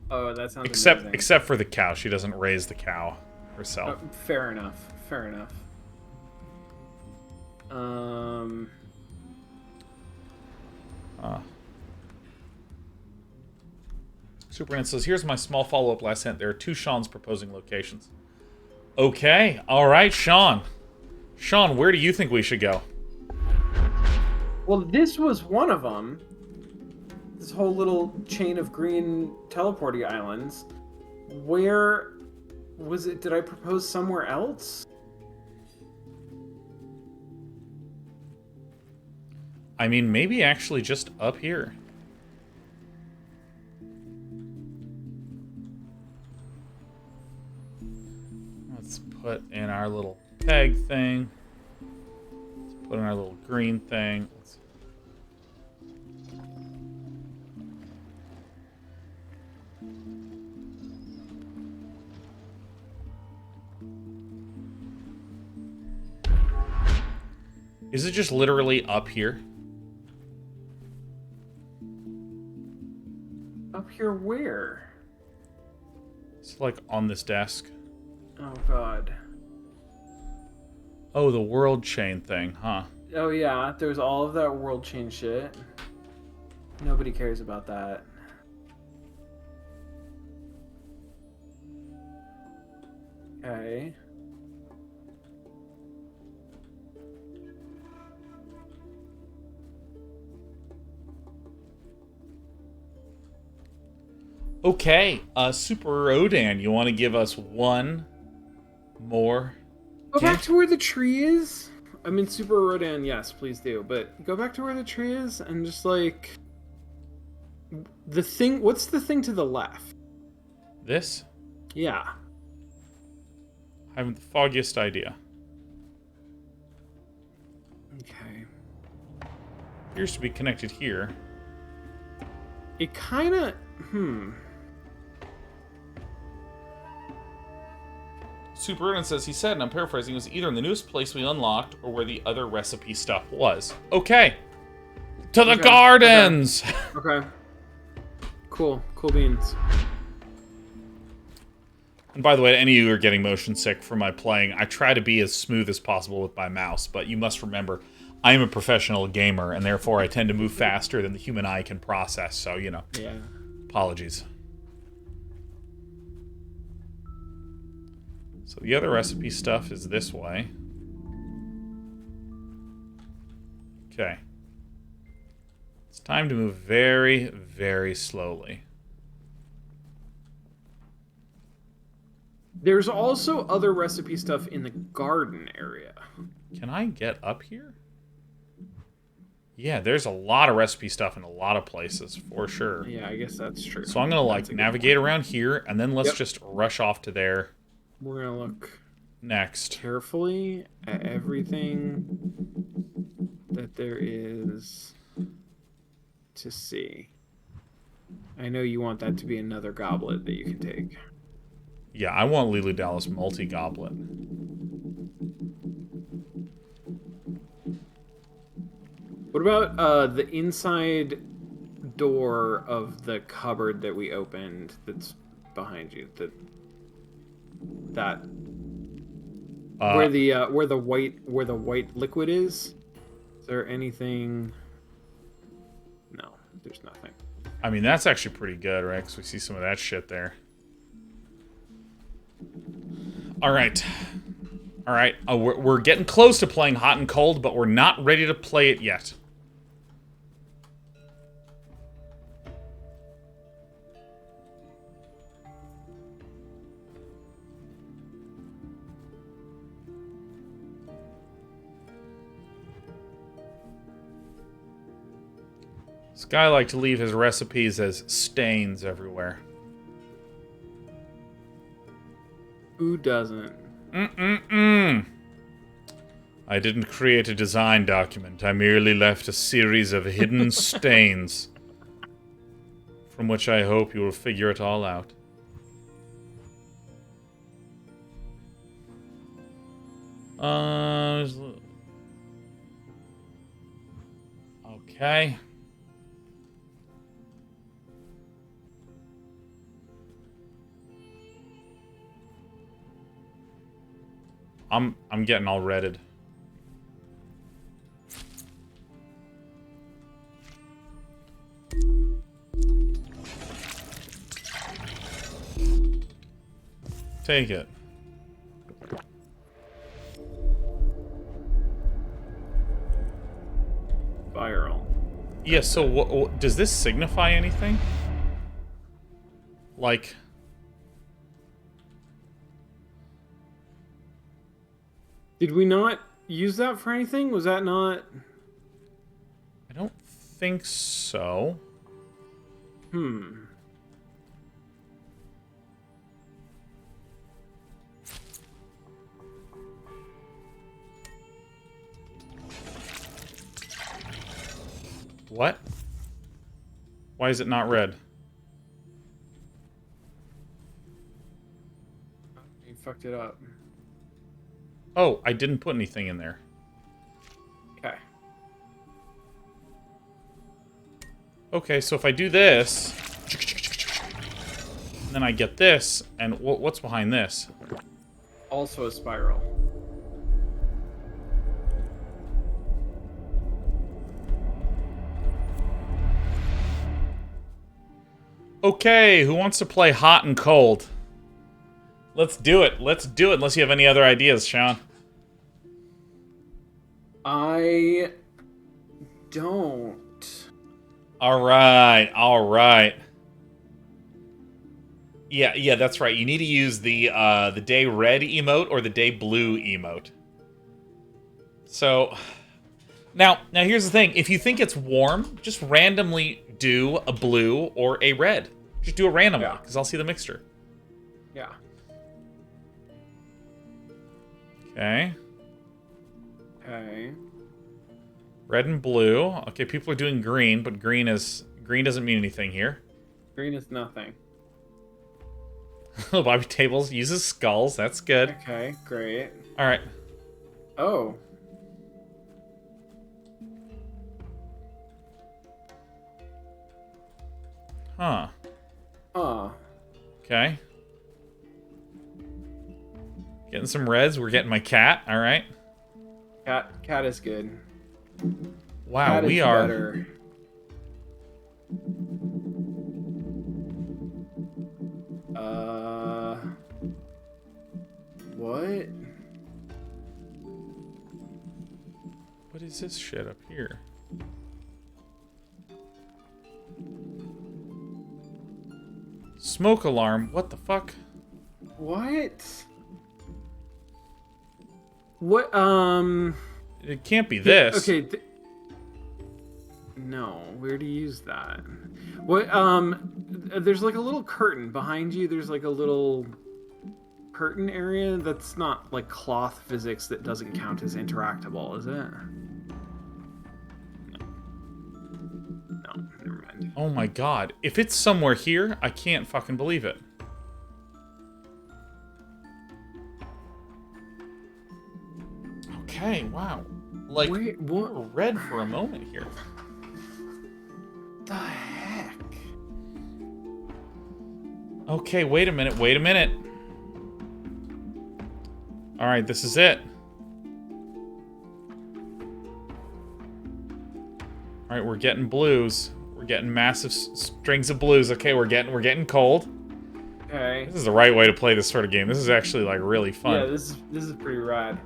Oh, that sounds amazing.
Except for the cow. She doesn't raise the cow herself.
Fair enough. Fair enough.
Superman says, here's my small follow-up last hint. There are two Seans proposing locations. Okay. All right, Sean. Sean, where do you think we should go?
Well, this was one of them. This whole little chain of green teleporting islands. Where was it? Did I propose somewhere else?
I mean, maybe actually just up here. put in our little peg thing. Let's put in our little green thing. Is it just literally up here?
Up here where?
It's like on this desk.
Oh, God.
Oh, the world chain thing, huh?
Oh, yeah. There's all of that world change shit. Nobody cares about that. Okay.
Okay, Super Rodan, you want to give us one more?
Go back to where the tree is. I mean, Super Rodan, yes, please do. But go back to where the tree is and just like the thing. What's the thing to the left?
This?
Yeah.
I have the foggiest idea.
Okay.
Appears to be connected here.
It kind of.
Super Rodan says he said, and I'm paraphrasing, it was either in the newest place we unlocked or where the other recipe stuff was. Okay. To the gardens!
Okay. Cool. Cool beans.
And by the way, any of you who are getting motion sick from my playing, I try to be as smooth as possible with my mouse, but you must remember, I am a professional gamer, and therefore I tend to move faster than the human eye can process, so, you know.
Yeah.
Apologies. So the other recipe stuff is this way. Okay. It's time to move very, very slowly.
There's also other recipe stuff in the garden area.
Can I get up here? Yeah, there's a lot of recipe stuff in a lot of places, for sure.
Yeah, I guess that's true.
So I'm going to, like, navigate around here, and then let's just rush off to there.
We're going to look
next
carefully at everything that there is to see. I know you want that to be another goblet that you can take.
Yeah, I want Lily Dallas multi-goblet.
What about the inside door of the cupboard that we opened that's behind you? That where the white liquid is? Is there anything? No, there's nothing.
I mean, that's actually pretty good, right? Because we see some of that shit there. All right. All right. We're getting close to playing Hot and Cold, but we're not ready to play it yet. This guy liked to leave his recipes as stains everywhere.
Who doesn't?
I didn't create a design document. I merely left a series of hidden stains, from which I hope you will figure it all out. Okay. I'm getting all redded. Take it.
Viral.
Yeah, so what does this signify anything? Like...
Did we not use that for anything? Was that not...
I don't think so. What? Why is it not red?
You fucked it up.
Oh, I didn't put anything in there.
Okay.
Okay, so if I do this, then I get this, and what's behind this?
Also a spiral.
Okay, who wants to play hot and cold? Let's do it. Let's do it, unless you have any other ideas, Sean.
I don't.
Alright, alright. Yeah, that's right. You need to use the day red emote or the day blue emote. So, now here's the thing. If you think it's warm, just randomly do a blue or a red. Just do it randomly, because I'll see the mixture.
Yeah.
Okay.
Okay.
Red and blue. Okay, people are doing green, but green doesn't mean anything here.
Green is nothing.
Bobby Tables uses skulls. That's good.
Okay, great.
All right.
Oh.
Huh.
Huh.
Okay. Getting some reds. We're getting my cat. All right.
Cat is good.
Wow,
Cat
we
is
are.
Better. What?
What is this shit up here? Smoke alarm. What the fuck?
What? What?
It can't be this.
Okay. No, where to use that? What? There's like a little curtain behind you. There's like a little curtain area that's not like cloth physics that doesn't count as interactable, is it? No, never mind.
Oh my god. If it's somewhere here, I can't fucking believe it. Okay, wow. Like,
Wait,
we were red for a moment here.
The heck?
Okay, wait a minute, wait a minute. Alright, this is it. Alright, we're getting blues. We're getting massive strings of blues. Okay, we're getting cold.
Okay.
This is the right way to play this sort of game. This is actually like really fun.
Yeah, this is pretty rad.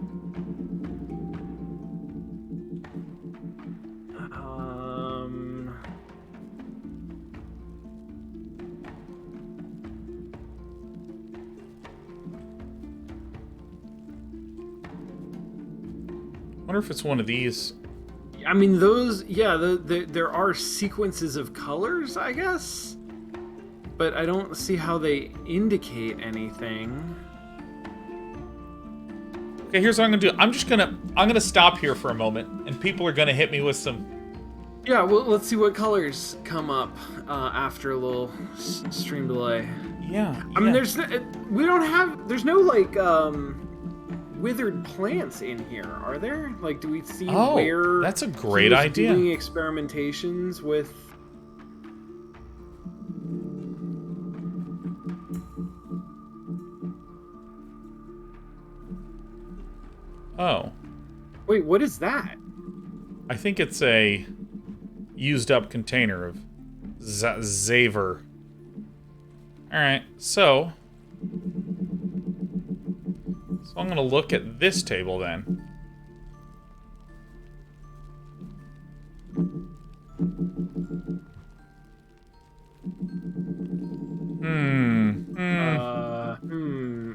I wonder if it's one of these.
I mean, those, yeah, there are sequences of colors, I guess, but I don't see how they indicate anything.
Okay, here's what I'm gonna do. I'm gonna stop here for a moment, and people are gonna hit me with some.
Yeah, well, let's see what colors come up after a little stream delay.
Yeah.
I mean, there's no like withered plants in here, are there? Like, do we see where
that's a
he
great
was
idea.
doing experimentations with?
Oh.
Wait, what is that?
I think it's a used up container of Zaver. Alright, so I'm gonna look at this table then.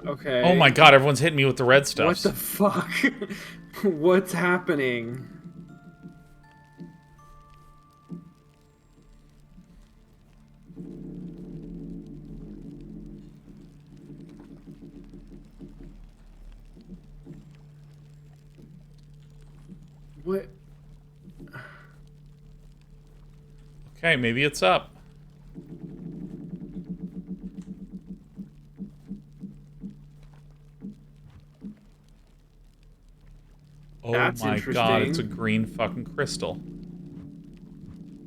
Okay.
Oh my god, everyone's hitting me with the red stuff.
What the fuck? What's happening? What?
Okay, maybe it's up. Oh
That's
my god, it's a
interesting.
green fucking crystal.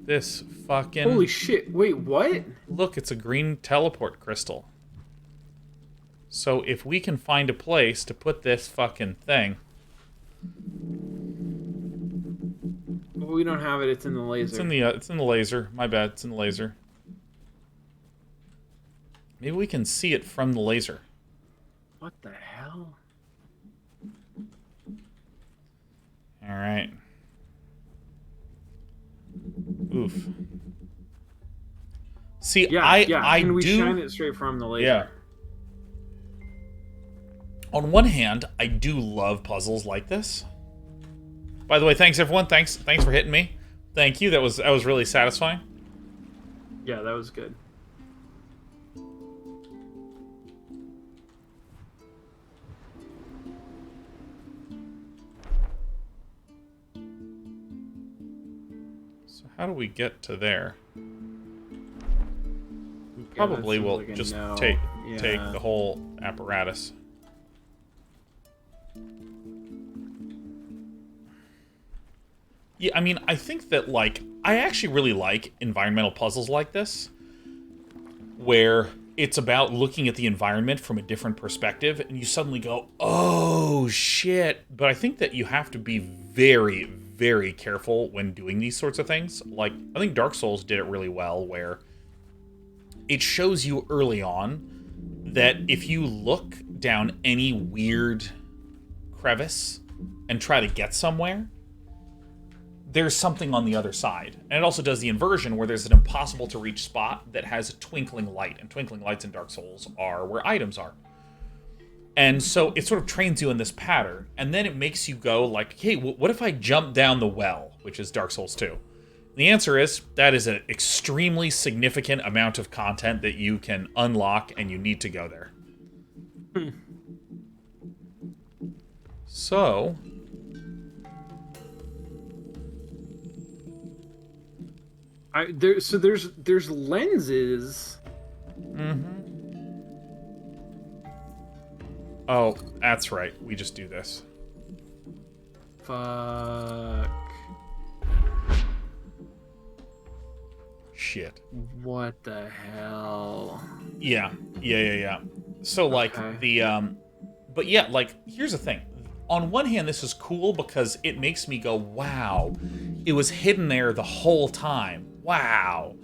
This fucking...
Holy shit. Wait, what?
Look, it's a green teleport crystal. So if we can find a place to put this fucking thing...
Well, we don't have it. It's in the laser.
It's in the laser. My bad, it's in the laser. Maybe we can see it from the laser.
What the hell?
Alright. Oof. See,
Yeah,
I
can we
do...
shine it straight from the laser?
Yeah. On one hand, I do love puzzles like this. By the way, thanks everyone. Thanks for hitting me. Thank you. That was really satisfying.
Yeah, that was good.
So how do we get to there? We probably will
like
just
no.
take
Yeah.
the whole apparatus. Yeah, I mean, I think that, like, I actually really like environmental puzzles like this, where it's about looking at the environment from a different perspective, and you suddenly go, oh, shit. But I think that you have to be very, very careful when doing these sorts of things. Like, I think Dark Souls did it really well, where it shows you early on that if you look down any weird crevice and try to get somewhere, there's something on the other side. And it also does the inversion where there's an impossible to reach spot that has a twinkling light. And twinkling lights in Dark Souls are where items are. And so it sort of trains you in this pattern. And then it makes you go like, hey, what if I jump down the well, which is Dark Souls 2? And the answer is, that is an extremely significant amount of content that you can unlock, and you need to go there. So...
there's lenses.
Mm-hmm. Oh, that's right. We just do this.
Fuck.
Shit.
What the hell?
Yeah. So, like,
Okay.
But yeah, like, here's the thing. On one hand, this is cool because it makes me go, wow, it was hidden there the whole time. Wow.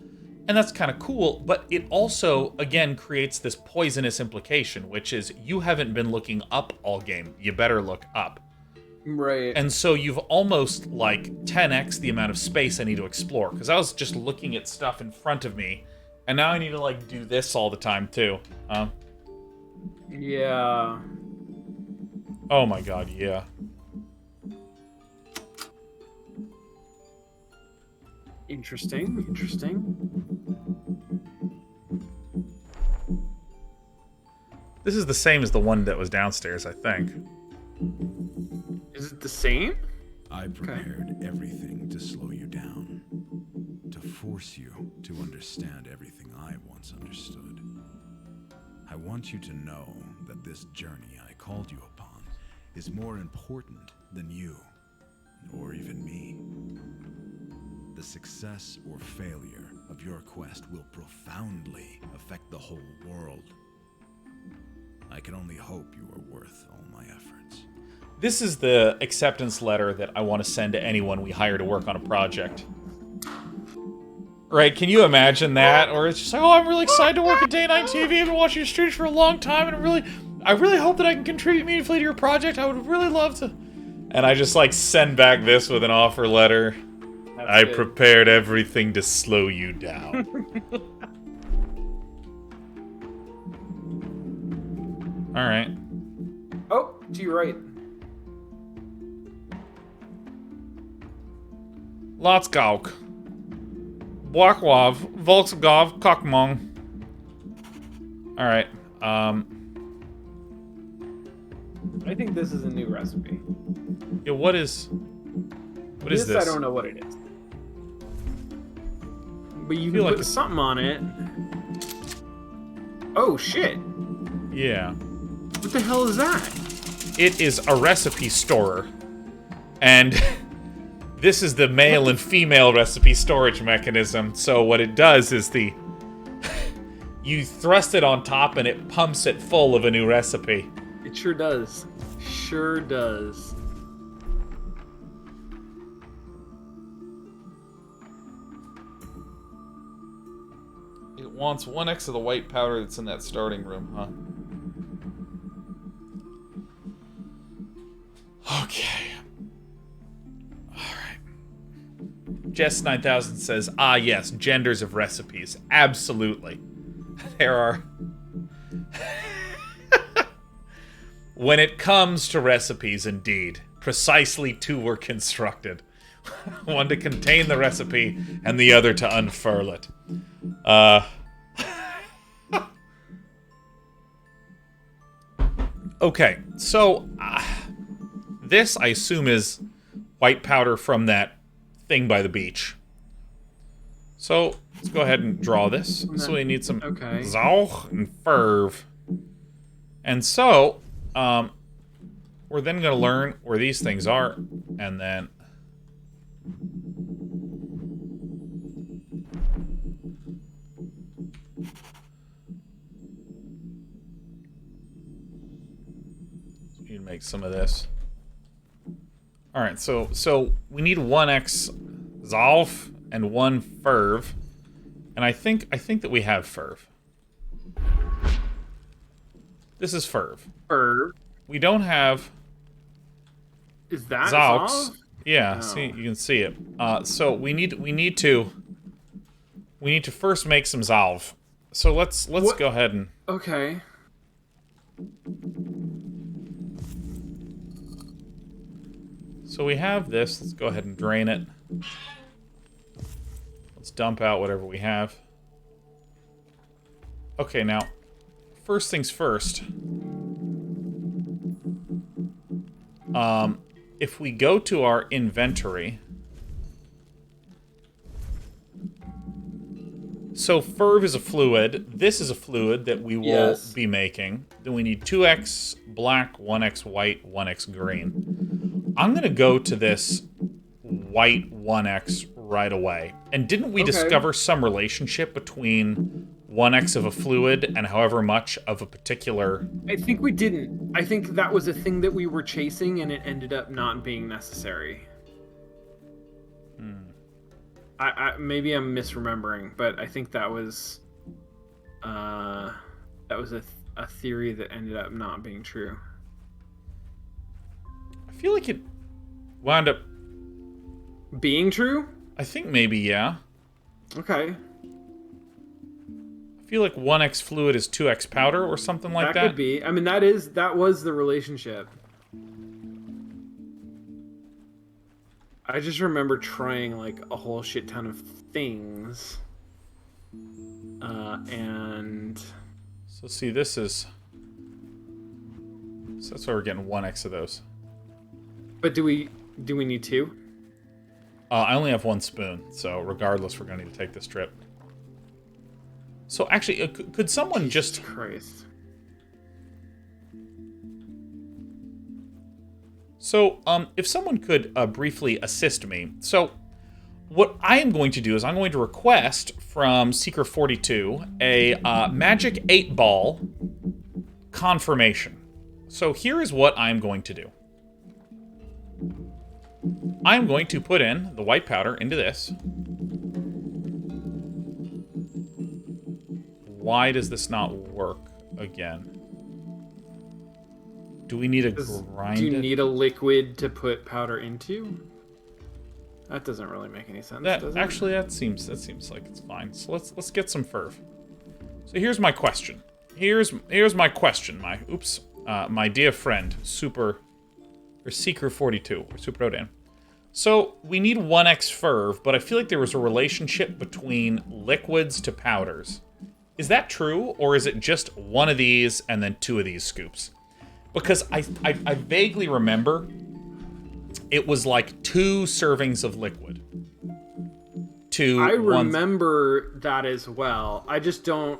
And that's kind of cool, but it also, again, creates this poisonous implication, which is you haven't been looking up all game. You better look up.
Right.
And so you've almost, like, 10x the amount of space I need to explore, because I was just looking at stuff in front of me, and now I need to, like, do this all the time, too.
Yeah.
Oh my god, yeah.
Interesting.
This is the same as the one that was downstairs, I think.
Is it the same?
I prepared everything to slow you down, to force you to understand everything I once understood. I want you to know that this journey I called you upon is more important than you, or even me. The success or failure of your quest will profoundly affect the whole world. I can only hope you are worth all my efforts.
This is the acceptance letter that I want to send to anyone we hire to work on a project. Right, can you imagine that? Or it's just like, oh, I'm really excited to work at Day 9 TV. I've been watching your streams for a long time, and I really hope that I can contribute meaningfully to your project. I would really love to. And I just, like, send back this with an offer letter. I prepared everything to slow you down. Alright.
Oh, to your right.
Let's go. Blackwave, Volksgov, Kakmong. Alright,
I think this is a new recipe.
yeah, what is this?
I don't know what it is. But you
feel
can
like
put something on it. Oh, shit.
Yeah.
What the hell is that?
It is a recipe storer. And this is the male and female recipe storage mechanism. So what it does is you thrust it on top and it pumps it full of a new recipe.
It sure does. Sure does.
It wants 1x of the white powder that's in that starting room, huh? Okay. Alright. Jess9000 says, ah yes, genders of recipes. Absolutely. There are... When it comes to recipes, indeed, precisely two were constructed. One to contain the recipe, and the other to unfurl it. Okay, so this, I assume, is white powder from that thing by the beach. So, let's go ahead and draw this. So we need some Zauch and Ferv. And so, we're then going to learn where these things are, and then... You make some of this. Alright, so we need 1x Zolf and 1 Ferv. And I think that we have Ferv. This is Ferv.
Ferv.
We don't have...
Is that
Zaux?
Zolf?
Yeah,
No.
see, you can see it. So we need to first make some Zolf. So let's go ahead and...
Okay.
So we have this. Let's go ahead and drain it. Let's dump out whatever we have. Okay, now, first things first. If we go to our inventory... So, Ferv is a fluid. This is a fluid that we will be making. Then we need 2x black, 1x white, 1x green. I'm going to go to this white 1x right away. And didn't we discover some relationship between 1x of a fluid and however much of a particular...
I think we didn't. I think that was a thing that we were chasing and it ended up not being necessary. Maybe I'm misremembering, but I think that was a theory that ended up not being true.
I feel like it wound up...
Being true?
I think maybe, yeah.
Okay.
I feel like 1x fluid is 2x powder or something like that.
That could be. I mean, that was the relationship. I just remember trying, like, a whole shit ton of things. And...
So, see, this is... So that's why we're getting 1x of those.
But do we need 2?
I only have 1 spoon, so regardless, we're going to need to take this trip. So, actually, could someone
Jesus Christ.
So, if someone could briefly assist me. So, what I am going to do is I'm going to request from Seeker42 a Magic 8-Ball confirmation. So, here is what I'm going to do. I'm going to put in the white powder into this. Why does this not work again? Do we need to grind it?
Do you need a liquid to put powder into? That doesn't really make any sense, does it?
Actually, that seems like it's fine. So let's get some Ferv. So here's my question. Here's my question, my dear friend, Seeker42 or Super Rodan. So we need 1x Ferv, but I feel like there was a relationship between liquids to powders. Is that true, or is it just one of these and then 2 of these scoops? Because I vaguely remember it was like 2 servings of liquid. to
I remember that as well. I just don't.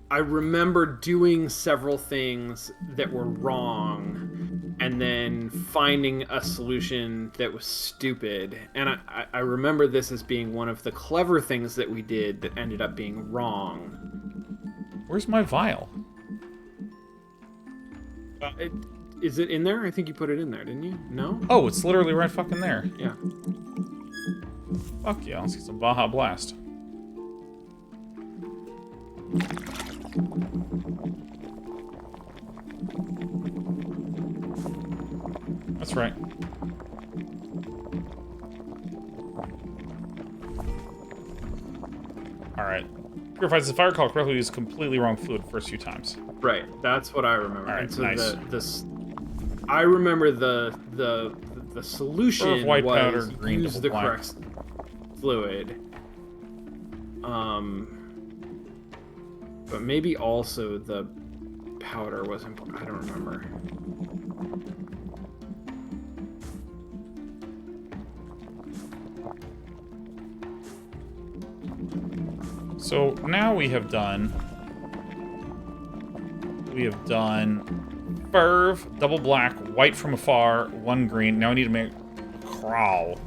I remember doing several things that were wrong and then finding a solution that was stupid. And I remember this as being one of the clever things that we did that ended up being wrong.
Where's my vial?
Is it in there? I think you put it in there, didn't you? No?
Oh, it's literally right fucking there.
Yeah.
Fuck yeah, let's get some Baja Blast. That's right. Alright. Purifies the fire call correctly, use completely wrong fluid the first few times.
Right, that's what I remember.
Alright,
and so
nice.
I remember the solution
white
was
powder, green
use
double
the
black.
correct fluid. But maybe also the powder was important. I don't remember.
So now we have done Ferv, double black, white from afar, one green. Now we need to make a crawl.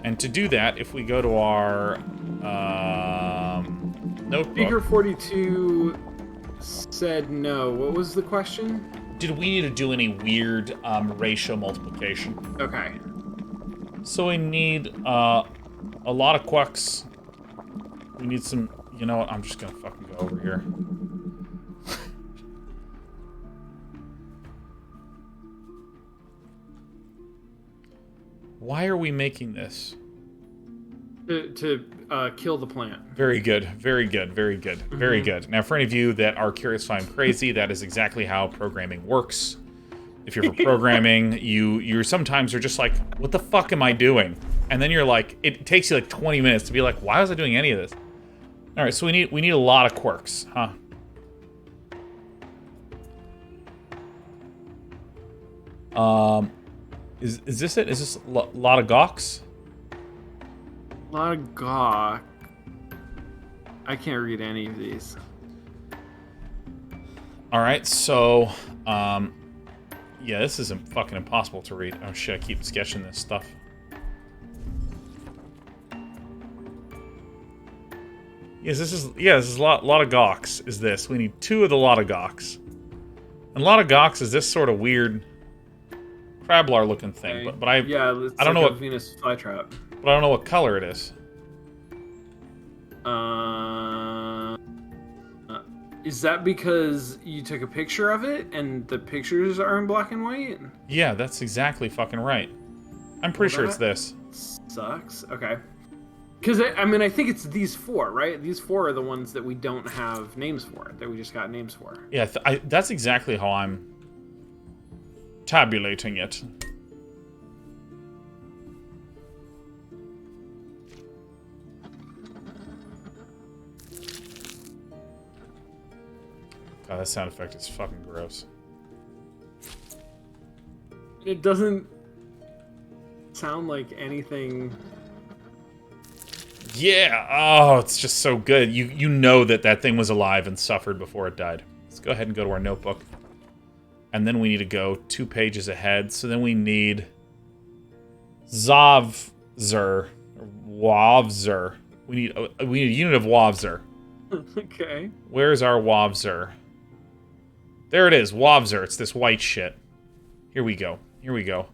And to do that, if we go to our notebook.
Speaker 42 said no. What was the question?
Did we need to do any weird ratio multiplication?
Okay.
So we need a lot of quucks. We need some... You know what? I'm just gonna fucking go over here. Why are we making this?
To kill the plant.
Very good, very good, very good, very good. Now, for any of you that are curious if I'm crazy, that is exactly how programming works. If you're for programming, you sometimes are just like, what the fuck am I doing? And then you're like, it takes you like 20 minutes to be like, why was I doing any of this? All right, so we need a lot of quirks, huh? Is this it? Is this a lot of gawks?
A lot of gawk. I can't read any of these.
All right, so yeah, this is fucking impossible to read. Oh shit, I keep sketching this stuff. Yes, this is a lot of gawks. Is this? We need 2 of the lot of gawks. And a lot of gawks is this sort of weird crablar looking thing,
Okay.
but I
it's
I don't know
like a
what
Venus flytrap.
but I don't know what color it is.
Is that because you took a picture of it and the pictures are in black and white?
Yeah, that's exactly fucking right. I'm pretty sure it's this.
Sucks. Okay. Because, I think it's these 4, right? These 4 are the ones that we don't have names for, that we just got names for.
Yeah, that's exactly how I'm tabulating it. God, that sound effect is fucking gross.
It doesn't sound like anything...
Yeah, oh, it's just so good. You know that thing was alive and suffered before it died. Let's go ahead and go to our notebook. And then we need to go 2 pages ahead. So then we need Zavzer. Wavzer. We need a unit of Wavzer.
Okay.
Where's our Wavzer? There it is, Wavzer. It's this white shit. Here we go. Here we go.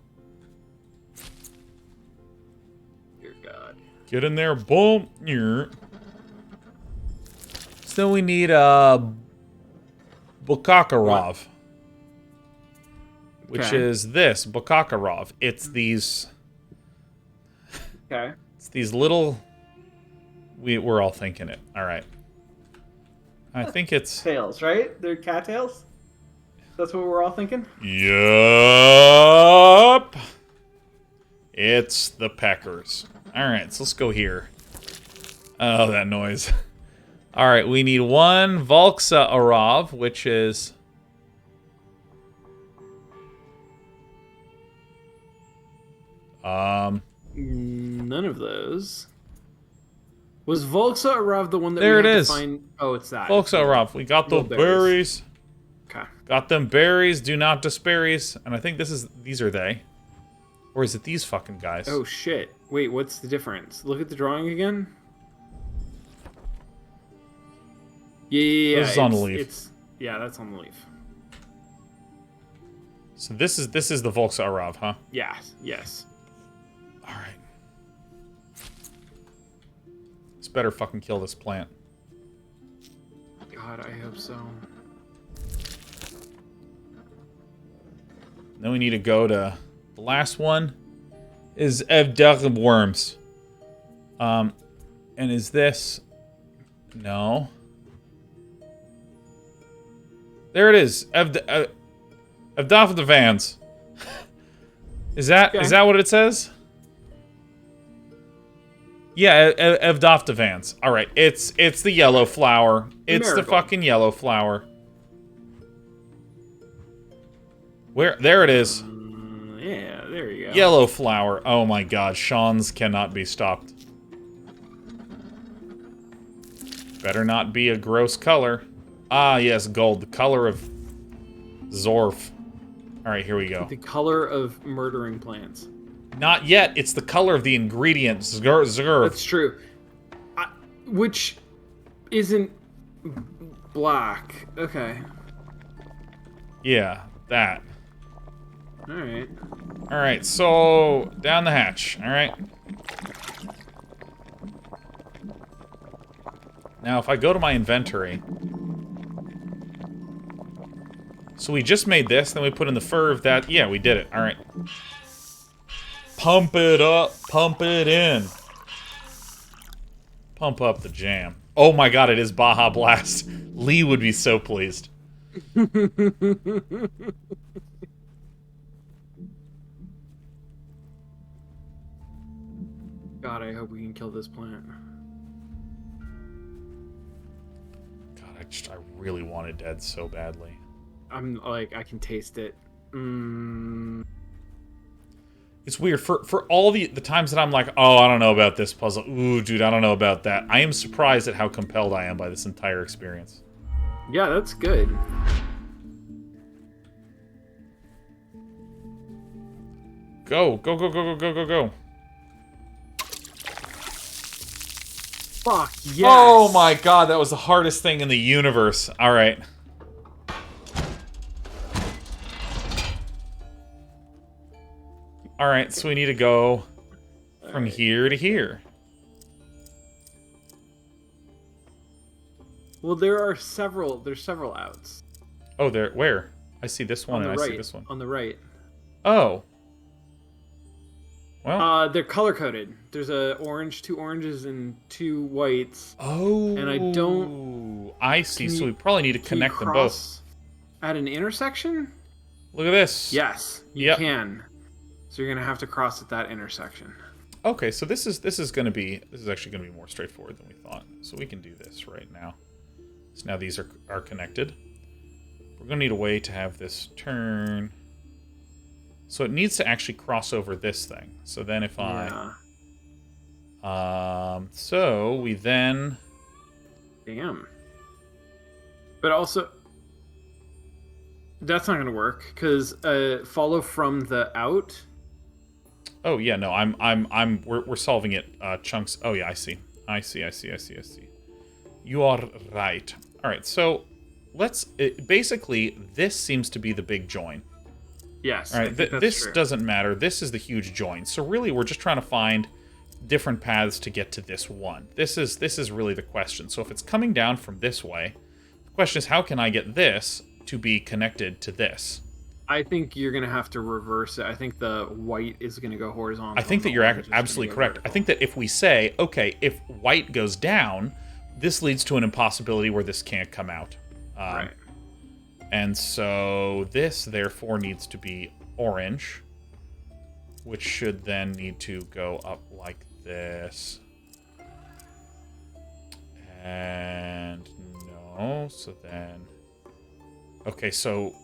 Dear God.
Get in there, boom. So we need Bukakarov. Which
Okay.
is this, Bukakarov. It's these...
Okay.
It's these little... We're all thinking it. Alright. I think it's...
Tails, right? They're cattails? That's what we're all thinking?
Yup. It's the peckers. Alright, so let's go here. Oh, that noise. Alright, we need 1 Volksa Arov, which is...
None of those. Was Volxa Arav the one that
There
we
it
had
is.
to find? Oh, it's that.
Volksarov, we got the
Little
berries.
Okay.
Got them berries, do not desparies. And I think these are they. Or is it these fucking guys?
Oh shit! Wait, what's the difference? Look at the drawing again. Yeah.
This is on the leaf.
Yeah, that's on the leaf.
So this is the Volksarov, huh?
Yes.
Alright. Let's better fucking kill this plant.
God, I hope so.
Then we need to go to the last one is Evdach worms. And is this no. There it is. Evdach the Vans. Is that what it says? Yeah, Evdach the Vans. Alright, it's the yellow flower. It's the fucking yellow flower. Where? There it is.
Yeah, there you go.
Yellow flower. Oh my god, Sean's cannot be stopped. Better not be a gross color. Ah, yes, gold. The color of Zorf. Alright, here we go.
The color of murdering plants.
Not yet. It's the color of the ingredient. Zurf.
That's true. Which isn't black. Okay.
Yeah, that.
Alright.
Alright, so down the hatch. Alright. Now, if I go to my inventory... So we just made this, then we put in the fur of that... Yeah, we did it. Alright. Pump it up, pump it in. Pump up the jam. Oh my god, it is Baja Blast. Leigh would be so pleased.
God, I hope we can kill this plant.
God, I really want it dead so badly.
I'm like, I can taste it.
It's weird. For all the times that I'm like, oh, I don't know about this puzzle. Ooh, dude, I don't know about that. I am surprised at how compelled I am by this entire experience.
Yeah, that's good.
Go, go, go, go, go, go, go, go.
Fuck, yes!
Oh my god, that was the hardest thing in the universe. Alright. Alright, so we need to go from here to here.
Well, there's several outs.
Oh, there, where? I see this one
On the
and
right.
I see this one.
On the right.
Oh. Well.
They're color-coded. There's two oranges and two whites.
Oh.
And I don't...
I see, so we probably need to connect them both.
At an intersection?
Look at this.
Yes, you can. So you're gonna have to cross at that intersection.
Okay, so this is actually gonna be more straightforward than we thought. So we can do this right now. So now these are connected. We're gonna need a way to have this turn. So it needs to actually cross over this thing. So then if so we then...
Damn. But also... That's not gonna work, because follow from the out...
Oh yeah, no, we're solving it chunks. Oh yeah, I see. You are right. All right, so basically this seems to be the big join.
Yes.
All right, this true. Doesn't matter. This is the huge join. So really, we're just trying to find different paths to get to this one. This is really the question. So if it's coming down from this way, the question is how can I get this to be connected to this?
I think you're going to have to reverse it. I think the white is going to go horizontal.
I think that you're absolutely correct. Vertical. I think that if we say, okay, if white goes down, this leads to an impossibility where this can't come out.
Right.
And so this, therefore, needs to be orange, which should then need to go up like this. And no, so then... Okay, so...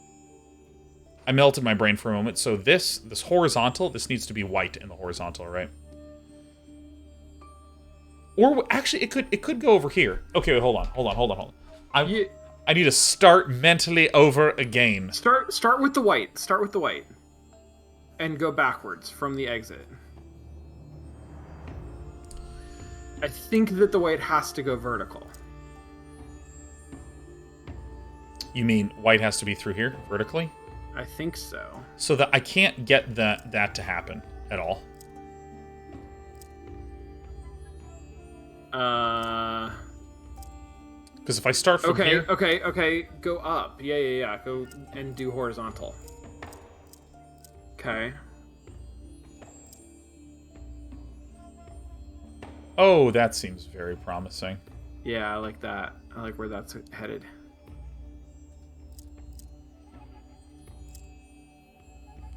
I melted my brain for a moment. So this horizontal, this needs to be white in the horizontal, right? Or actually, it could go over here. Okay, wait, hold on.
Yeah.
I need to start mentally over again.
Start with the white. Start with the white. And go backwards from the exit. I think that the white has to go vertical.
You mean white has to be through here, vertically?
I think so.
So that I can't get that to happen at all. Because if I start from here...
Okay. Go up. Yeah. Go and do horizontal. Okay.
Oh, that seems very promising.
Yeah, I like that. I like where that's headed.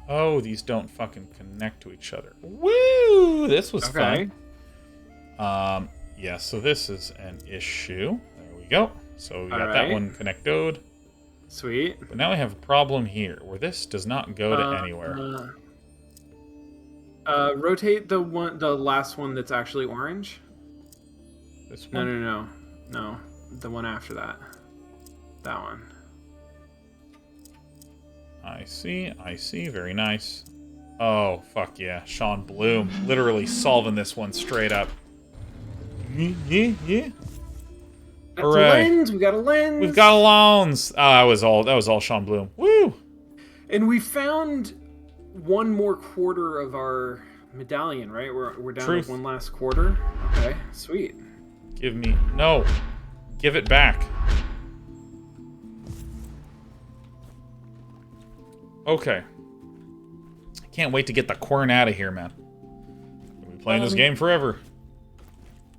Oh, these don't fucking connect to each other. Woo! This was fun. Yeah, so this is an issue. There we go. So we got that one connected.
Sweet.
But now we have a problem here, where this does not go to anywhere.
Rotate the last one that's actually orange.
This one?
No. The one after that. That one.
I see. Very nice. Oh, fuck yeah. Sean Bloom. Literally solving this one straight up. Yeah.
That's a lens. We got a lens.
We've got a lens. Oh, that was all Sean Bloom. Woo!
And we found one more quarter of our medallion, right? We're down to one last quarter. Okay, sweet.
No. Give it back. Okay. I can't wait to get the Quern out of here, man. I'm gonna be playing this game forever.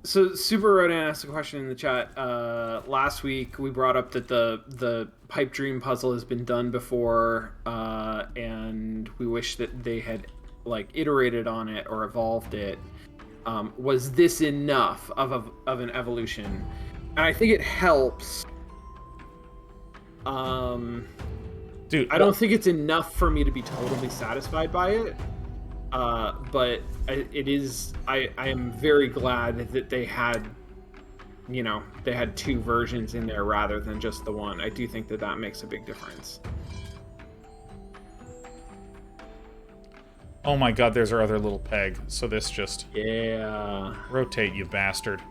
So Super Rodan asked a question in the chat. Last week we brought up that the Pipe Dream puzzle has been done before, and we wish that they had iterated on it or evolved it. Was this enough of an evolution? And I think it helps.
Dude,
I don't think it's enough for me to be totally satisfied by it. But it is. I am very glad that they had, they had two versions in there rather than just the one. I do think that makes a big difference.
Oh my god, there's our other little peg. So this just...
Yeah.
Rotate, you bastard.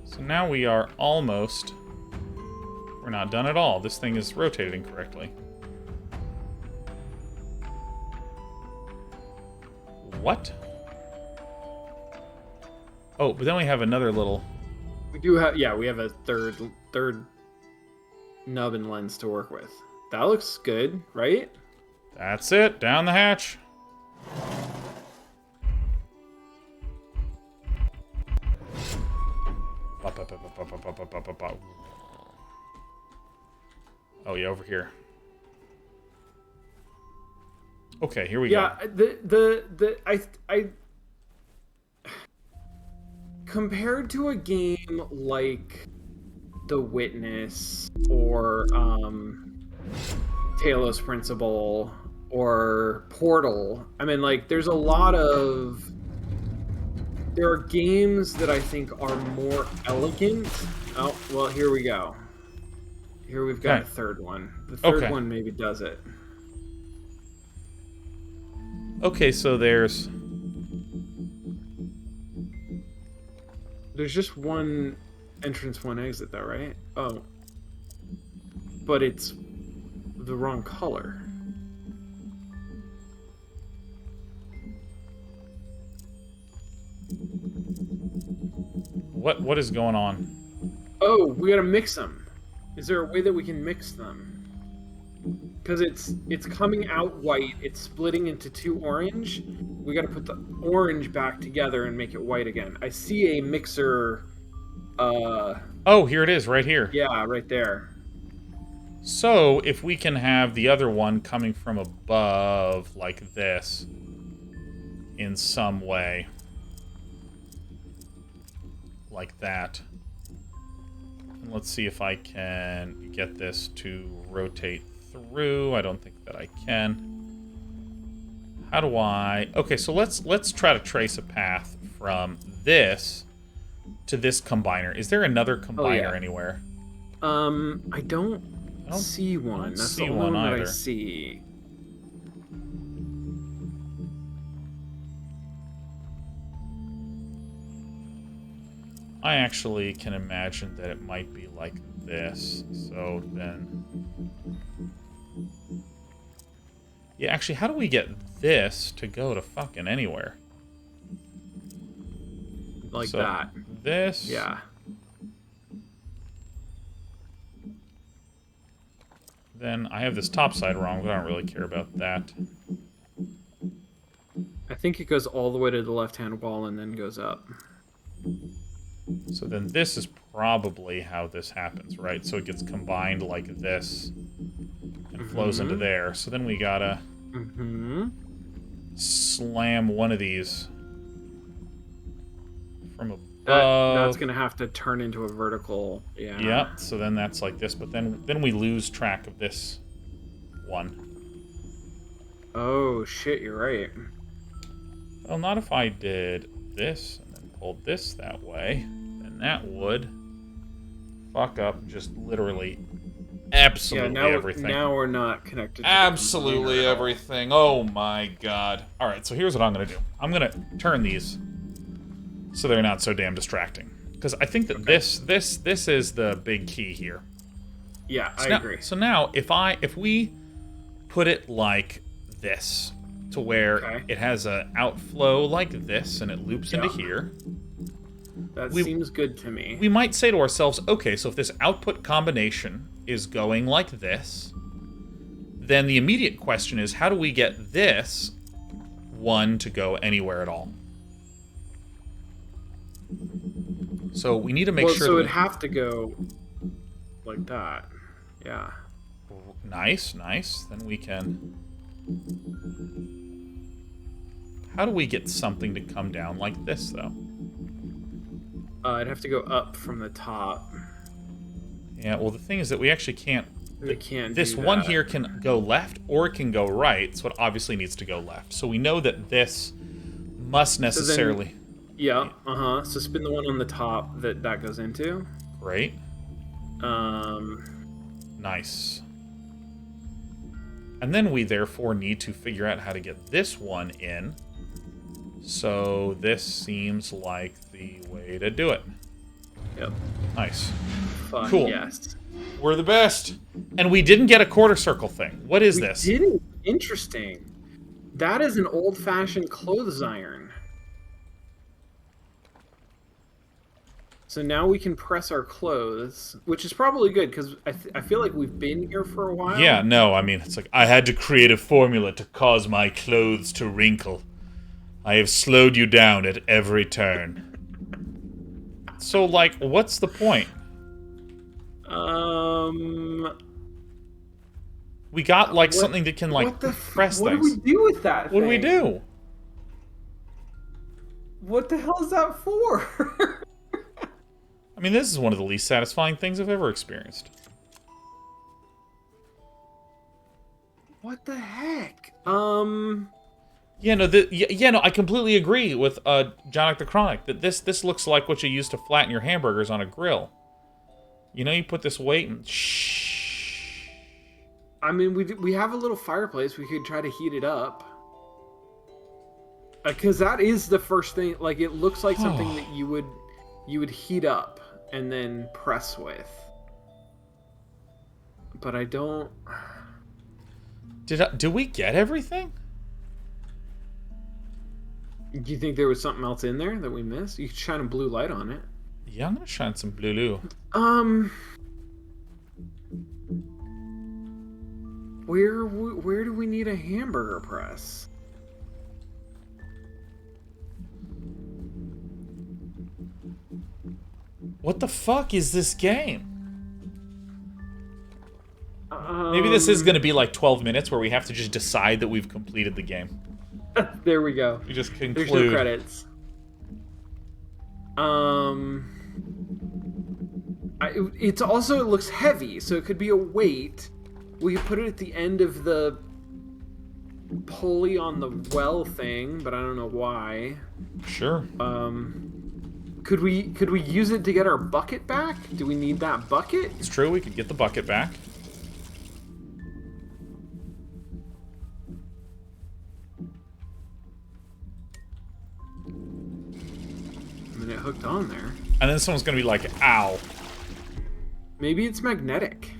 So now we are almost... We're not done at all. This thing is rotated incorrectly. What? Oh, but then we have another little...
We do have... Yeah, we have a third nub and lens to work with. That looks good, right?
That's it. Down the hatch. Oh yeah, over here. Okay, here we go.
Yeah, I compared to a game like The Witness or Talos Principle or Portal, I mean, there's a lot of... There are games that I think are more elegant. Oh, well, here we go. Here we've got a third one. The third one maybe does it.
Okay, so there's
just one entrance, one exit, though, right? Oh. But it's the wrong color.
What is going on?
Oh, we gotta mix them. Is there a way that we can mix them? Because it's coming out white, it's splitting into two orange. We gotta put the orange back together and make it white again. I see a mixer.
Oh, here it is, right here.
Yeah, right there.
So, if we can have the other one coming from above, like this, in some way. Like that. And let's see if I can get this to rotate through. I don't think that I can. How do I... Okay, so let's try to trace a path from this to this combiner. Is there another combiner anywhere?
I don't see one. That's
see
the only
one
one that I
either.
see.
I actually can imagine that it might be like this. So then... Yeah, actually, how do we get this to go to fucking anywhere?
Like
So,
that.
This...
Yeah.
Then I have this top side wrong, but I don't really care about that.
I think it goes all the way to the left-hand wall and then goes up.
So then this is probably how this happens, right? So it gets combined like this and flows into there. So then we gotta slam one of these from above.
That's gonna have to turn into a vertical. Yeah.
Yep. So then that's like this, but then we lose track of this one.
Oh shit! You're right.
Well, not if I did this and then pulled this that way. Then that would fuck up just literally absolutely everything.
Now we're not connected to
Absolutely everything. Oh my god. Alright, so here's what I'm going to do. I'm going to turn these so they're not so damn distracting. Because I think that this is the big key here.
Yeah,
So
I
now,
agree.
So now, if we put it like this, to where it has an outflow like this, and it loops into here.
That seems good to me.
We might say to ourselves, okay, so if this output combination is going like this, then the immediate question is, how do we get this one to go anywhere at all? So we need to make sure.
So it'd have to go like that. Yeah.
Nice. Then we can. How do we get something to come down like this, though?
It'd have to go up from the top.
Yeah, well, the thing is that we actually can't...
We can't
This
do
one
that.
here can go left, or it can go right, so it obviously needs to go left. So we know that this must necessarily...
Yeah, So spin the one on the top that goes into.
Great.
Um...
Nice. And then we therefore need to figure out how to get this one in. So this seems like the way to do it.
Yep.
Nice.
Fuck
Cool.
yes.
We're the best. And we didn't get a quarter circle thing. What is this?
Didn't. Interesting. That is an old-fashioned clothes iron. So now we can press our clothes, which is probably good, because I feel like we've been here for a while.
Yeah, no, I mean, it's like, I had to create a formula to cause my clothes to wrinkle. I have slowed you down at every turn. So, like, what's the point? We got, like, something that can, like, press
what
things.
What do we do with that
What do we
thing?
do?
What the hell is that for?
I mean, this is one of the least satisfying things I've ever experienced.
What the heck?
Yeah, no, I completely agree with Jonic the Chronic that this looks like what you use to flatten your hamburgers on a grill. You know, you put this weight and shh.
I mean, we have a little fireplace. We could try to heat it up. Because that is the first thing. Like, it looks like something that you would heat up and then press with. But I don't.
Did we get everything?
Do you think there was something else in there that we missed? You could shine a blue light on it.
Yeah, I'm gonna shine some blue.
Where do we need a hamburger press?
What the fuck is this game? Maybe this is gonna be like 12 minutes where we have to just decide that we've completed the game.
There we go.
We just conclude.
There's no credits. It's also, it looks heavy, so it could be a weight. We could put it at the end of the pulley on the well thing, but I don't know why.
Sure.
Could we use it to get our bucket back? Do we need that bucket?
It's true, we could get the bucket back.
I mean, it hooked on there.
And then someone's gonna be like, ow.
Maybe it's magnetic.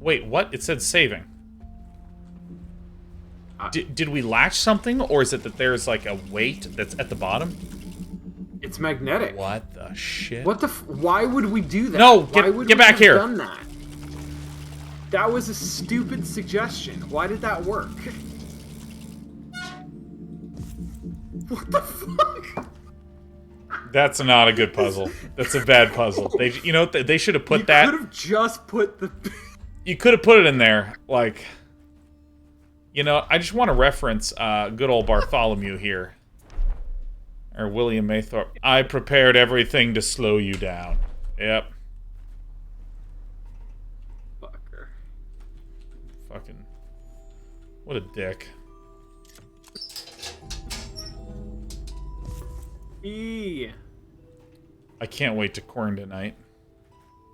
Wait, what? It said saving. Did we latch something, or is it that there's like a weight that's at the bottom?
It's magnetic.
What the shit?
What the? Why would we do that?
No,
Why would
get
we
back
have
here.
Done that? That was a stupid suggestion. Why did that work? What the fuck?
That's not a good puzzle. That's a bad puzzle. You know, they should have put that.
You could have just put the.
You could have put it in there, like. You know, I just want to reference good old Bartholomew here. Or William Maythorpe. I prepared everything to slow you down. Yep.
Fucker.
Fucking. What a dick. I can't wait to Quern tonight.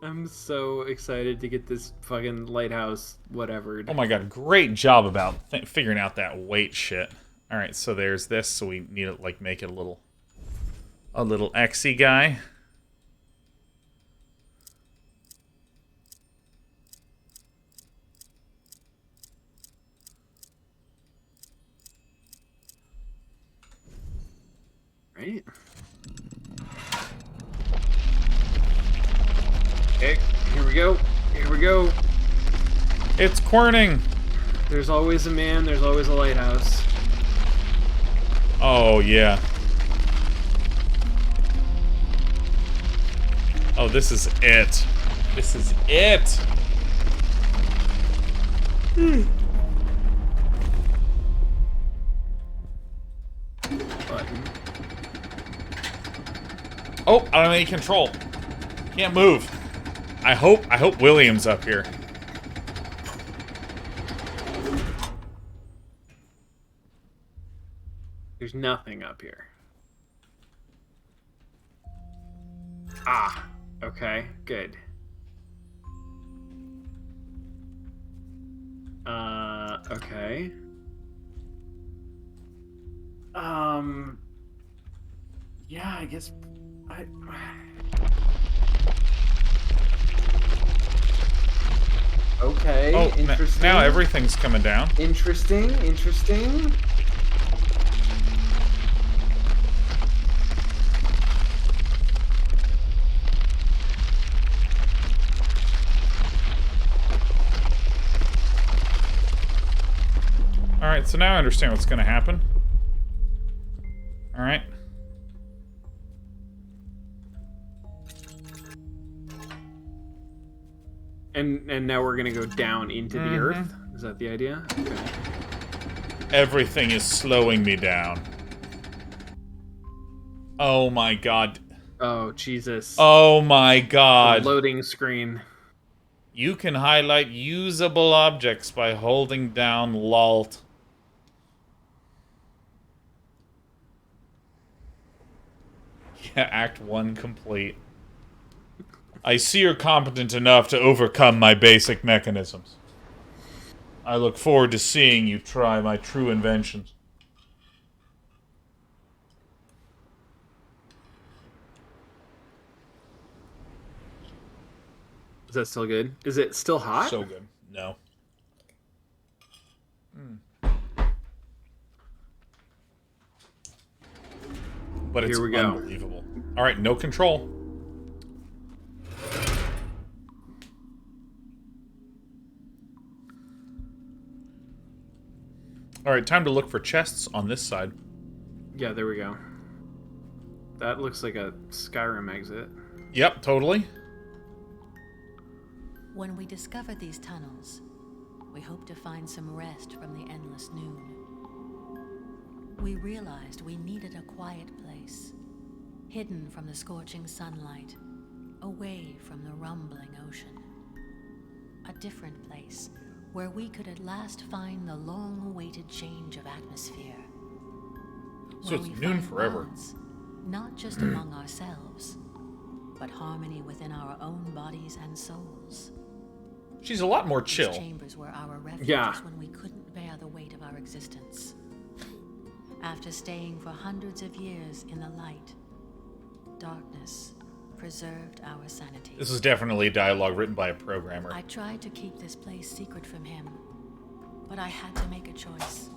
I'm so excited to get this fucking lighthouse whatever.
Oh my god, great job about figuring out that weight shit. Alright, so there's this, so we need to, like, make it a little X-y guy.
Right? Okay, here we go. Here we go.
It's Querning!
There's always a man, there's always a lighthouse.
Oh, yeah. Oh, this is it. This is it!
Button.
Oh, I don't have any control. Can't move. I hope William's up here.
There's nothing up here. Ah, okay, good. Okay. Yeah, I guess Okay,
Oh,
interesting.
now everything's coming down.
Interesting.
Alright, so now I understand what's gonna happen. Alright.
And now we're gonna go down into the earth? Is that the idea? Okay.
Everything is slowing me down. Oh my god.
Oh, Jesus.
Oh my
The
god.
loading screen.
You can highlight usable objects by holding down Lalt. Yeah, Act 1 complete. I see you're competent enough to overcome my basic mechanisms. I look forward to seeing you try my true inventions.
Is that still good? Is it still hot?
So good. No. But it's
Here we go.
unbelievable. Alright, no control. Alright, time to look for chests on this side.
Yeah, there we go. That looks like a Skyrim exit.
Yep, totally.
When we discovered these tunnels, we hoped to find some rest from the endless noon. We realized we needed a quiet place, hidden from the scorching sunlight, away from the rumbling ocean. A different place, where we could at last find the long-awaited change of atmosphere.
So
Where
it's
we
noon
find
forever.
bonds, not just among ourselves, but harmony within our own bodies and souls.
She's a lot more
These
chill.
chambers were our refuges
Yeah.
when we couldn't bear the weight of our existence. After staying for hundreds of years in the light, darkness preserved our sanity.
This is definitely dialogue written by a programmer.
I tried to keep this place secret from him, but I had to make a choice.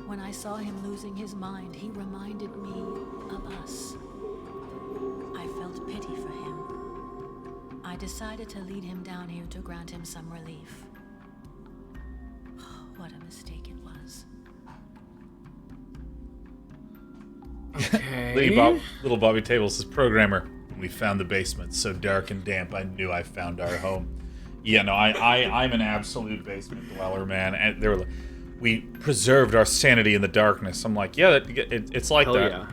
When I saw him losing his mind, he reminded me of us. I felt pity for him. I decided to lead him down here to grant him some relief. What a mistake it was.
Okay.
Little Bobby Tables is programmer. We found the basement so dark and damp. I knew I found our home. Yeah, no, I'm an absolute basement dweller, man. And they were like, we preserved our sanity in the darkness. I'm like, yeah, it's like
Hell
that.
yeah.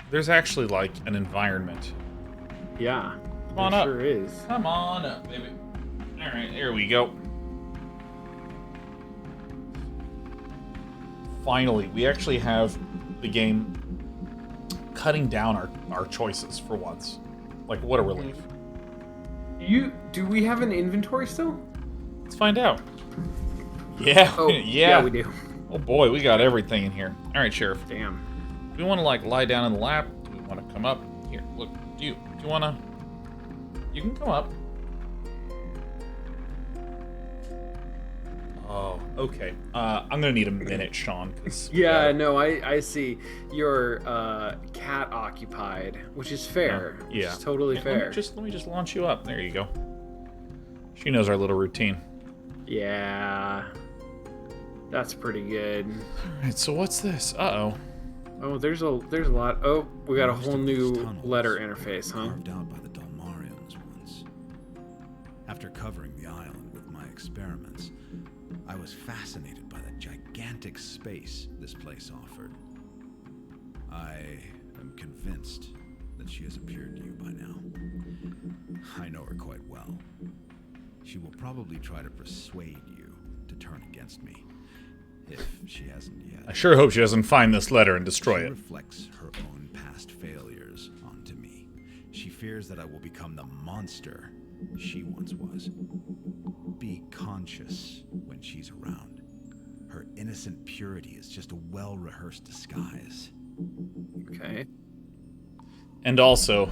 There's actually like an environment.
Yeah.
Come on
there
up.
Sure is.
Come on up, baby. All right, here we go. Finally, we actually have the game cutting down our choices for once. Like, what a relief.
Do we have an inventory still?
Let's find out. Yeah,
Oh,
yeah.
we do.
Oh boy, we got everything in here. All right, Sheriff.
Damn.
Do we want to like lie down in the lap? Do we want to come up? Here, look. Do you want to? You can come up. Oh, okay. I'm gonna need a minute, Sean. 'Cause we
Yeah,
got-
no, I see. You're cat occupied, which is fair. Which
Yeah.
is totally
Let
fair.
me just launch you up. There you go. She knows our little routine.
Yeah. That's pretty good.
All right. So what's this? Uh-oh.
Oh, there's a lot. Oh, we got a
Most
whole
of these
new
tunnels
letter
were
interface, huh?
Carved out by the Dalmarians once. After covering the island with my experiments, I was fascinated by the gigantic space this place offered. I am convinced that she has appeared to you by now. I know her quite well. She will probably try to persuade you to turn against me, if she hasn't yet.
I sure hope she doesn't find this letter and destroy
She
it.
reflects her own past failures onto me. She fears that I will become the monster she once was. Be conscious when she's around. Her innocent purity is just a well-rehearsed disguise.
Okay.
And also,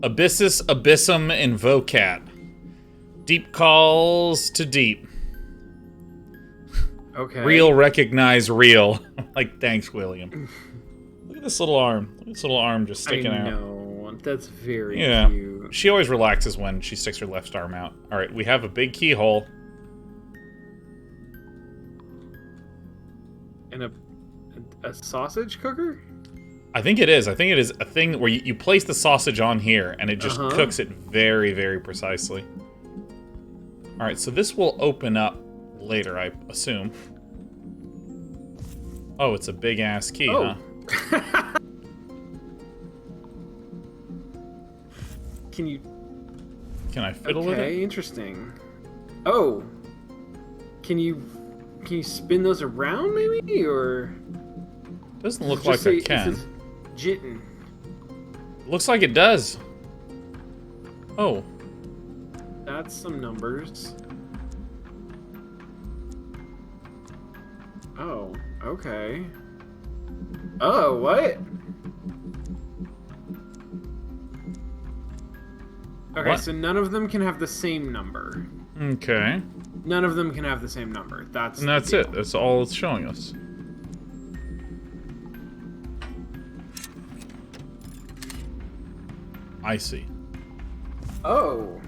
Abyssus, Abyssum, and Vocat. Deep calls to deep.
Okay.
Real recognize real. Like, thanks, William. Look at this little arm. Look at this little arm just sticking
I
out.
know. That's very
Yeah.
cute.
She always relaxes when she sticks her left arm out. Alright, we have a big keyhole.
And a sausage cooker?
I think it is. I think it is a thing where you place the sausage on here, and it just cooks it very, very precisely. Alright, so this will open up later, I assume. Oh, it's a big-ass key,
Oh.
huh? Can I fiddle with
Okay,
it?
interesting. Oh. Can you spin those around maybe, or
Doesn't look
Just
like
say-
I
it
can.
says jittin'.
Looks like it does. Oh,
That's some numbers. Oh, okay. Oh, what? Okay,
What?
so none of them can have the same number.
okay.
None of them can have the same number. That's
And that's it. That's all it's showing us. I see.
Oh.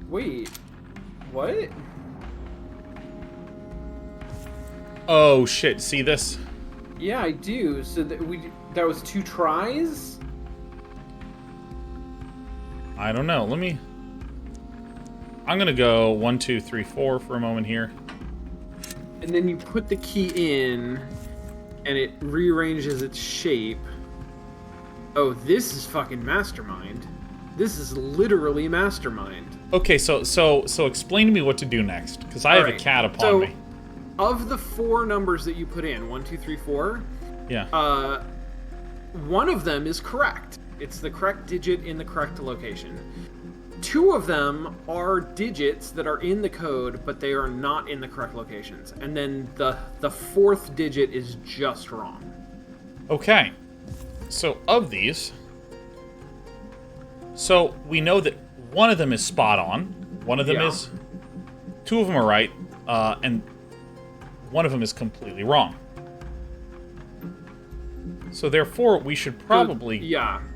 Wait. What?
Oh, shit. See this?
Yeah, I do. So that was 2 tries?
I don't know. Let me... I'm gonna go 1, 2, 3, 4 for a moment here.
And then you put the key in and it rearranges its shape. Oh, this is fucking Mastermind. This is literally Mastermind.
Okay, so explain to me what to do next, because I have a cat upon me.
Of the 4 numbers that you put in, 1, 2, 3, 4,
Yeah.
one of them is correct. It's the correct digit in the correct location. 2 of them are digits that are in the code, but they are not in the correct locations. And then the 4th digit is just wrong.
Okay. So of these, so we know that one of them is spot on. One of them is, 2 of them are right, and one of them is completely wrong. So therefore, we should probably...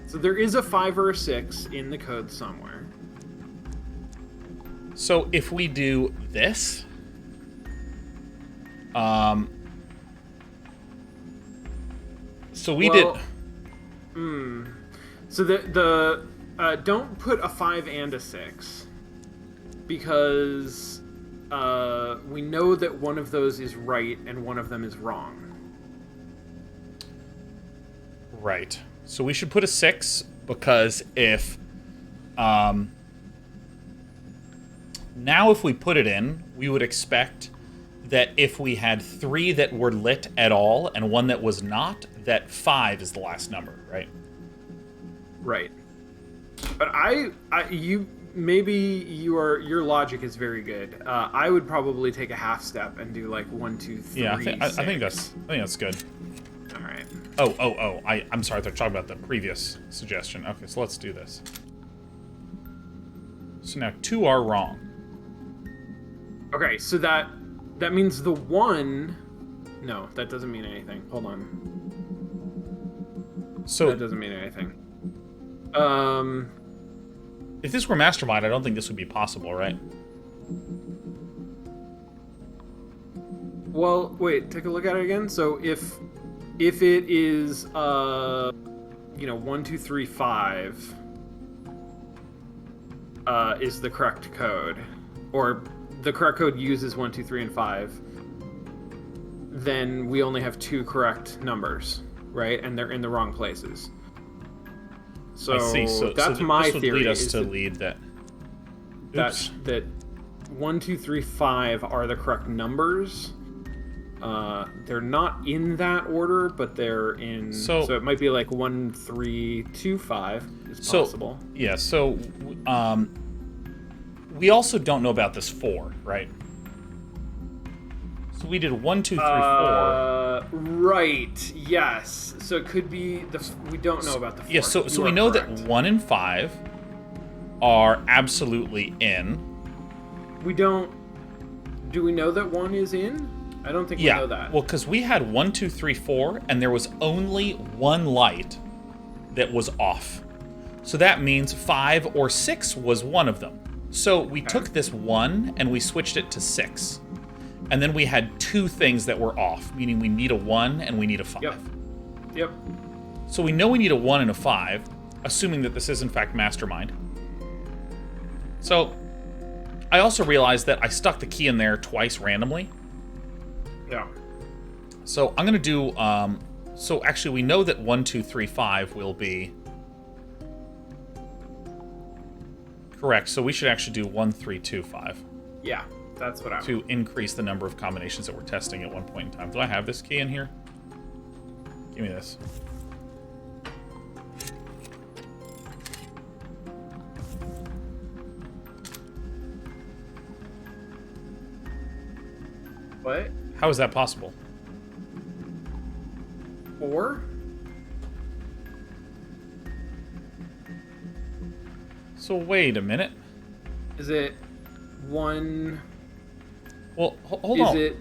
So there is a 5 or a 6 in the code somewhere.
So if we do this... So we did...
So don't put a 5 and a 6. Because we know that one of those is right and one of them is wrong.
Right. So we should put a 6, because if... now if we put it in, we would expect that if we had 3 that were lit at all and 1 that was not, that 5 is the last number, right?
Right. But your logic is very good. I would probably take a half step and do like 1, 2, 3.
Yeah, I think that's good.
All right.
I'm sorry, they're talking about the previous suggestion. Okay, so let's do this. So now 2 are wrong.
Okay, so that means the 1... No, that doesn't mean anything. Hold on.
So
that doesn't mean anything.
If this were Mastermind, I don't think this would be possible, right?
Well, wait, take a look at it again. So if it is 1, 2, 3, 5 is the correct code, or the correct code uses 1, 2, 3, and 5, then we only have 2 correct numbers, right? And they're in the wrong places. So,
I see.
that's
so
my
this would
theory.
Lead us to lead that. Oops.
That 1, 2, 3, 5 are the correct numbers. They're not in that order, but they're in. So it might be like 1, 3, 2, 5 is possible.
Yeah. So, we also don't know about this 4, right? So we did 1, 2, 3, 4.
Right. Yes. So it could be we don't know about the 4.
Yeah. So we know that 1 and 5 are absolutely in.
We don't. Do we know that 1 is in? I don't think we know that.
Well, because we had 1, 2, 3, 4, and there was only 1 light that was off. So that means 5 or 6 was one of them. So we took this 1 and we switched it to 6. And then we had 2 things that were off, meaning we need a 1 and we need a 5.
Yep.
So we know we need a 1 and a 5, assuming that this is in fact Mastermind. So I also realized that I stuck the key in there twice randomly.
Yeah.
So I'm going to do... so actually we know that 1, 2, 3, 5 will be... correct, so we should actually do 1, 3, 2, 5.
Yeah, that's what I
to increase the number of combinations that we're testing at one point in time. Do I have this key in here? Give me this.
What?
How is that possible?
4?
So wait a minute.
Is it 1?
Well, hold on.
Is it?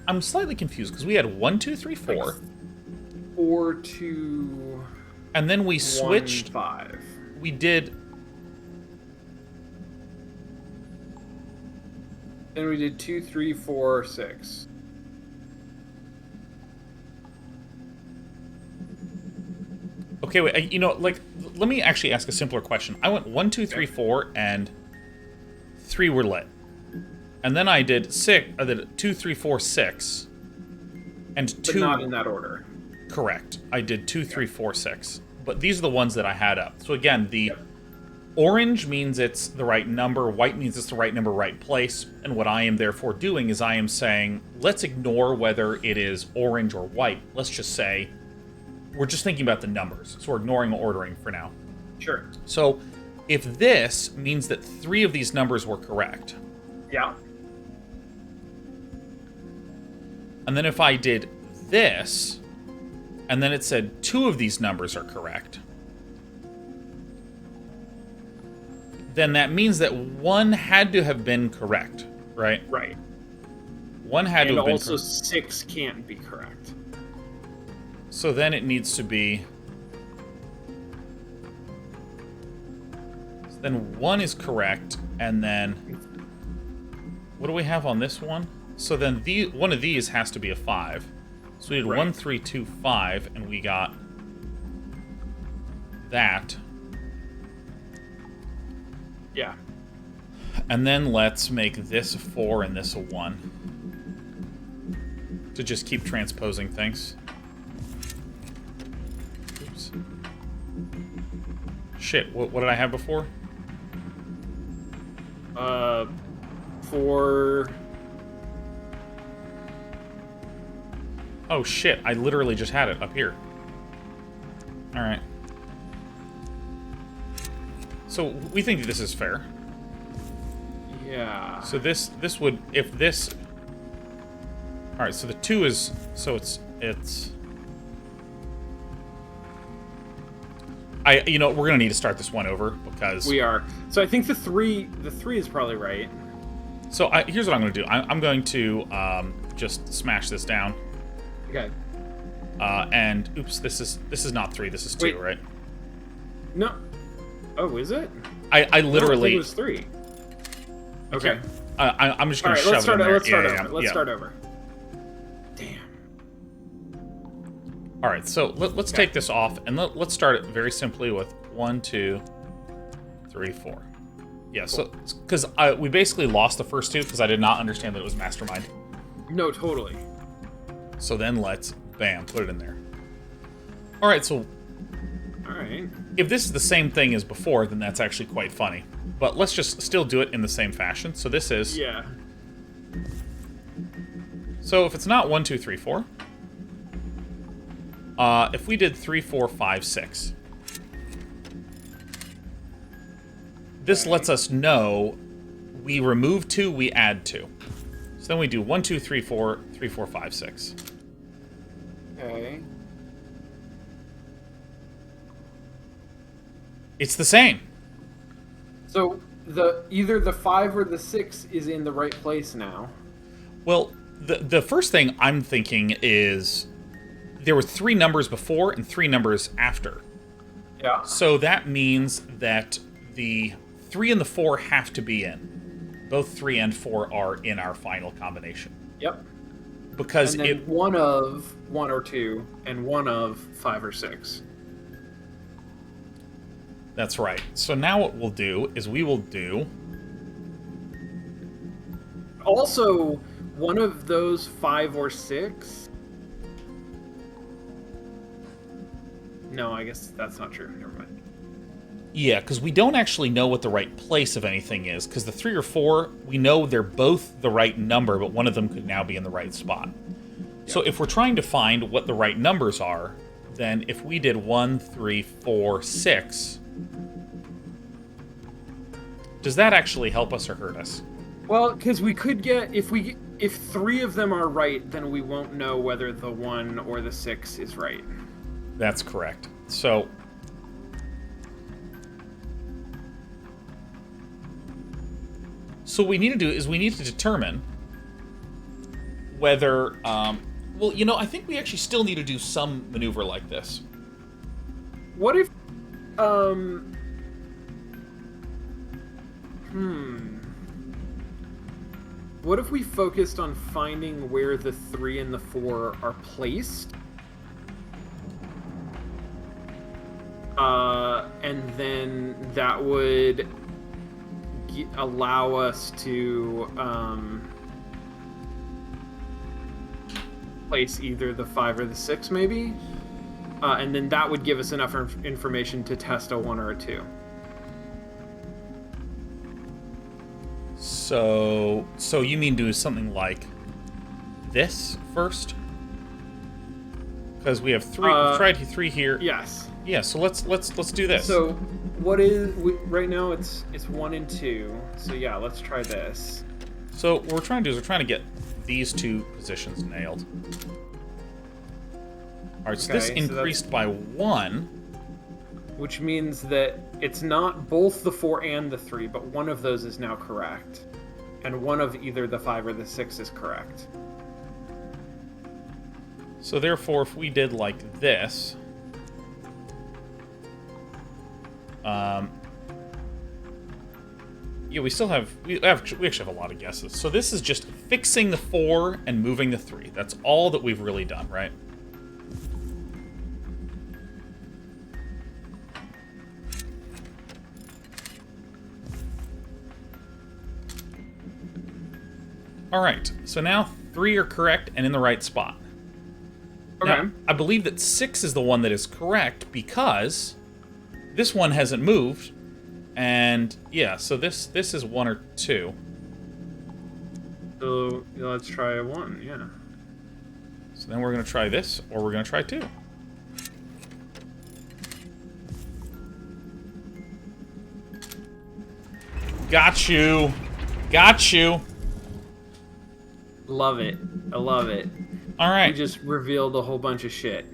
I'm slightly confused because we had 1, 2, 3, 4.
4, 2.
And then we switched.
1, 5.
We did.
Then we did 2, 3, 4, 6.
Okay, wait. Let me actually ask a simpler question. I went 1, 2, 3, 4, and 3 were lit. And then I did 6. I did 2, 3, 4, 6, and 2.
But not in that order.
Correct. I did 2, 3, 4, 6. but these are the ones that I had up. So again, the orange means it's the right number, white means it's the right number, right place, and what I am therefore doing is I am saying, let's ignore whether it is orange or white. Let's just say, we're just thinking about the numbers, so we're ignoring ordering for now.
Sure.
So, if this means that 3 of these numbers were correct,
Yeah.
and then if I did this, and then it said 2 of these numbers are correct, then that means that 1 had to have been correct, right?
Right.
1 had to
And
have been
also
correct.
6 can't be correct.
So then it needs to be... So then 1 is correct, and then... What do we have on this one? So then one of these has to be a 5. So we did 1, 3, 2, 5, and we got that.
Yeah.
And then let's make this a 4 and this a 1. To just keep transposing things. Oops. Shit, what did I have before?
4.
Oh shit, I literally just had it up here. Alright. So we think this is fair.
Yeah.
So this would, if this... Alright, so the 2 is... So it's... You know, we're gonna need to start this one over, because...
We are. So I think the 3 is probably right.
So here's what I'm gonna do. I'm going to just smash this down.
Okay.
And, oops, this is not 3, this is 2,
Wait.
right?
No. Oh, is it?
I
No, I
literally...
think it was 3. Okay.
I'm just
All
gonna
right,
shove it in there.
let's start
Yeah,
over.
yeah,
Let's
yeah.
start over. Damn.
All right, so let's take this off, and let's start it very simply with 1, 2, 3, 4. Yeah, so because we basically lost the first 2 because I did not understand that it was Mastermind.
No, totally.
So then let's, bam, put it in there. All right, so
All right.
if this is the same thing as before, then that's actually quite funny. But let's just still do it in the same fashion. So this is...
Yeah.
So if it's not 1, 2, 3, 4, if we did 3, 4, 5, 6, this lets us know we remove 2, we add 2. So then we do 1, 2, 3, 4, 3, 4, 5, 6.
Okay.
It's the same.
So either the 5 or the 6 is in the right place now.
Well, the first thing I'm thinking is there were 3 numbers before and 3 numbers after.
Yeah.
So that means that the 3 and the 4 have to be in. Both 3 and 4 are in our final combination.
Yep.
Because
And then one of 1 or 2 and one of 5 or 6.
That's right. So now what we'll do is we will do...
Also, one of those 5 or 6... No, I guess that's not true. Never mind.
Yeah, because we don't actually know what the right place of anything is, because the 3 or 4, we know they're both the right number, but one of them could now be in the right spot. Yep. So if we're trying to find what the right numbers are, then if we did 1, 3, 4, 6... Does that actually help us or hurt us?
Well, because we could get... If 3 of them are right, then we won't know whether the 1 or the 6 is right.
That's correct. So... So what we need to do is we need to determine whether... well, you know, I think we actually still need to do some maneuver like this.
What if... What if we focused on finding where the 3 and the 4 are placed? And then that would allow us to place either the 5 or the 6, maybe? And then that would give us enough information to test a 1 or a 2.
So you mean do something like this first? Because we have 3. We've tried 3 here.
Yes.
Yeah. So let's do this.
So what is right now? It's 1 and 2. So yeah, let's try this.
So what we're trying to do is we're trying to get these 2 positions nailed. All right. So this increased by 1.
Which means that it's not both the 4 and the 3, but one of those is now correct. And one of either the 5 or the 6 is correct.
So therefore, if we did like this... yeah, we actually have a lot of guesses. So this is just fixing the 4 and moving the 3. That's all that we've really done, right? All right, so now 3 are correct and in the right spot.
Okay.
Now, I believe that 6 is the one that is correct because this one hasn't moved, and yeah, so this is 1 or 2.
So let's try a 1, yeah.
So then we're gonna try this, or we're gonna try 2. Got you. Got you.
Love it. I love it.
All right.
We just revealed a whole bunch of shit.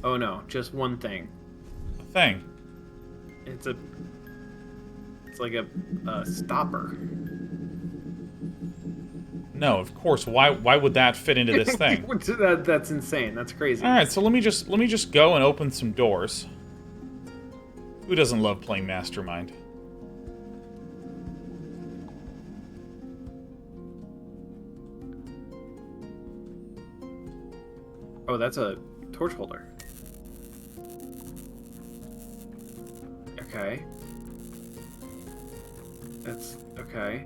Oh no, just one thing.
Thing.
It's like a stopper.
No, of course. Why would that fit into this thing?
That's insane. That's crazy.
All right, so let me just go and open some doors. Who doesn't love playing Mastermind?
Oh, that's a torch holder. Okay. That's okay.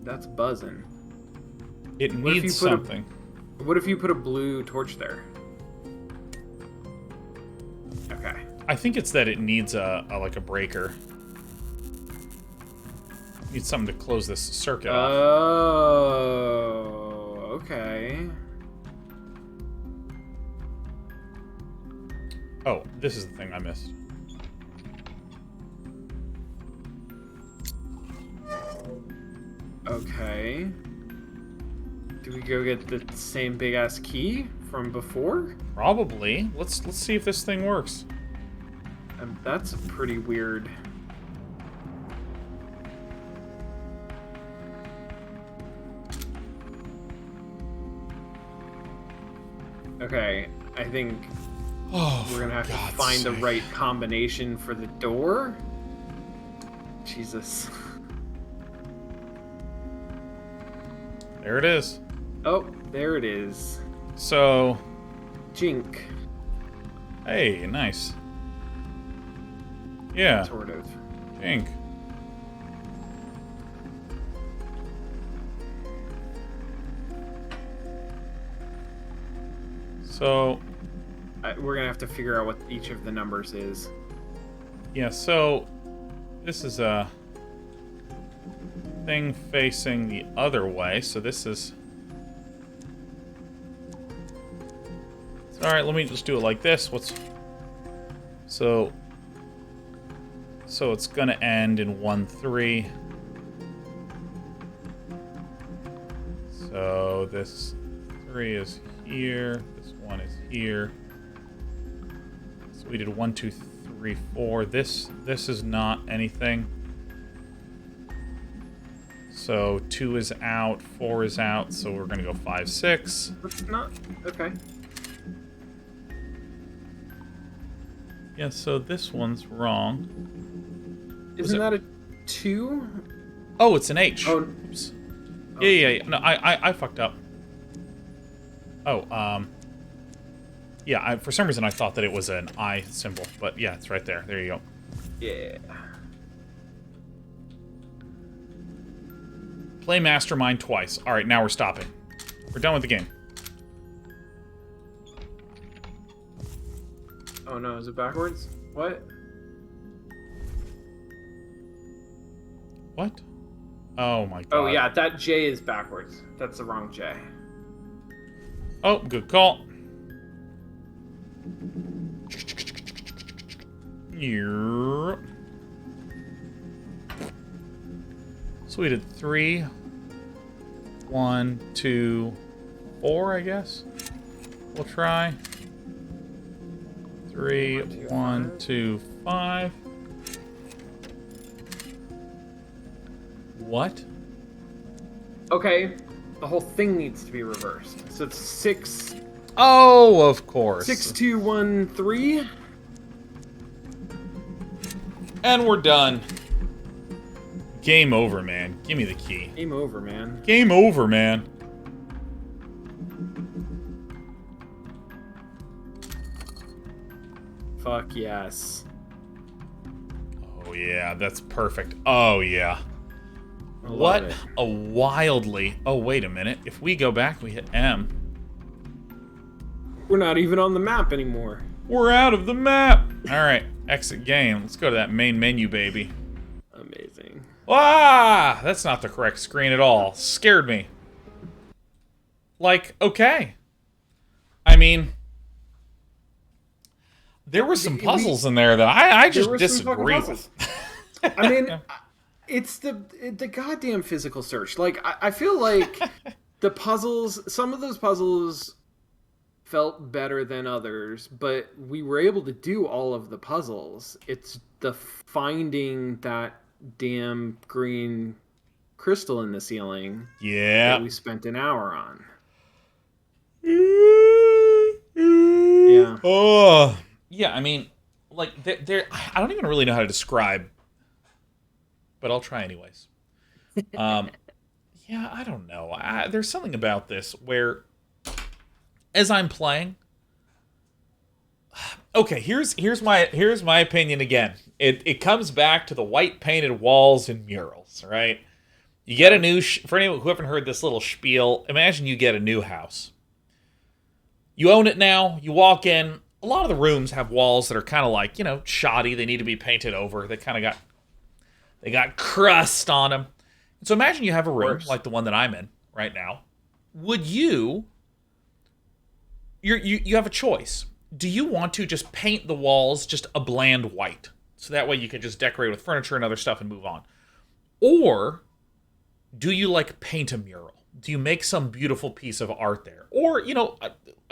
That's buzzing.
It
What if you
needs
put
something.
What if you put a blue torch there? Okay.
I think it's that it needs a like a breaker. Needs something to close this circuit off.
Oh, okay.
Oh, this is the thing I missed.
Okay. Do we go get the same big ass key from before?
Probably. Let's see if this thing works.
That's pretty weird. Okay, I think
Oh,
we're gonna have to find the right combination for the door. Jesus.
There it is.
Oh, there it is.
So,
Jink,
hey, nice. Yeah,
sort of.
Ink. So,
We're gonna have to figure out what each of the numbers is.
yeah, so this is a thing facing the other way, so this is... Alright, let me just do it like this. So it's gonna end in 1-3. So this 3 is here, this 1 is here. So we did 1, 2, 3, 4. This is not anything. So 2 is out, 4 is out, so we're gonna go 5, 6.
That's not okay.
Yeah, so this one's wrong.
Isn't that a 2?
Oh, it's an H.
Oh.
Oops. Yeah. No, I fucked up. Oh, yeah, for some reason I thought that it was an I symbol, but yeah, it's right there. There you go.
Yeah.
Play Mastermind twice. All right, now we're stopping. We're done with the game.
Oh no, is it backwards? What?
What? Oh my god.
Oh yeah, that J is backwards. That's the wrong J.
Oh, good call. Yep. So we did 3, 1, 2, 4, I guess. We'll try. 3, 1, 2, 5. What?
Okay, the whole thing needs to be reversed. So it's 6,
Oh, of course.
6, 2, 1, 3.
And we're done. Game over, man. Give me the key.
Game over, man.
Game over, man.
Fuck yes.
Oh, yeah, that's perfect. Oh, yeah.
I love
What
it.
a wildly... Oh, wait a minute. If we go back, we hit M.
We're not even on the map anymore.
We're out of the map. All right, exit game. Let's go to that main menu, baby.
Amazing.
Ah, that's not the correct screen at all. Scared me. Like, okay. I mean, there were some puzzles in there that I just disagree with.
I mean, it's the goddamn physical search. Like, I feel like the puzzles, some of those puzzles felt better than others, but we were able to do all of the puzzles. It's the finding that damn green crystal in the ceiling
Yeah.
that we spent an hour on.
Yeah. Oh. Yeah, I mean, like, I don't even really know how to describe, but I'll try anyways. Yeah, I don't know. There's something about this where, as I'm playing, okay, here's my opinion again. It comes back to the white painted walls and murals, right? You get a new for anyone who haven't heard this little spiel, imagine you get a new house. You own it now, you walk in, a lot of the rooms have walls that are kind of like, you know, shoddy, they need to be painted over. They got crust on them. So imagine you have a room like the one that I'm in right now. Would you have a choice. Do you want to just paint the walls just a bland white? So that way you can just decorate with furniture and other stuff and move on. Or do you like paint a mural? Do you make some beautiful piece of art there? Or, you know,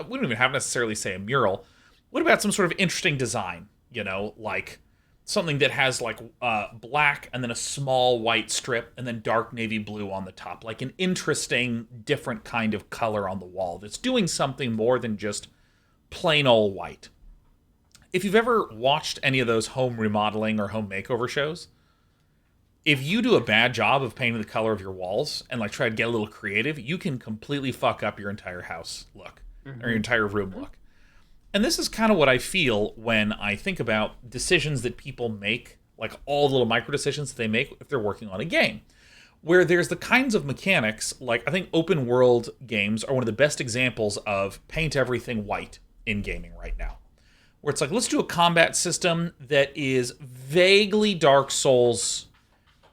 we don't even have necessarily say a mural. What about some sort of interesting design? You know, like something that has like black and then a small white strip and then dark navy blue on the top. Like an interesting, different kind of color on the wall that's doing something more than just plain old white. If you've ever watched any of those home remodeling or home makeover shows, if you do a bad job of painting the color of your walls and like try to get a little creative, you can completely fuck up your entire house look or your entire room look. And this is kind of what I feel when I think about decisions that people make, like all the little micro decisions that they make if they're working on a game, where there's the kinds of mechanics, like I think open world games are one of the best examples of paint everything white in gaming right now. Where it's like, let's do a combat system that is vaguely Dark Souls.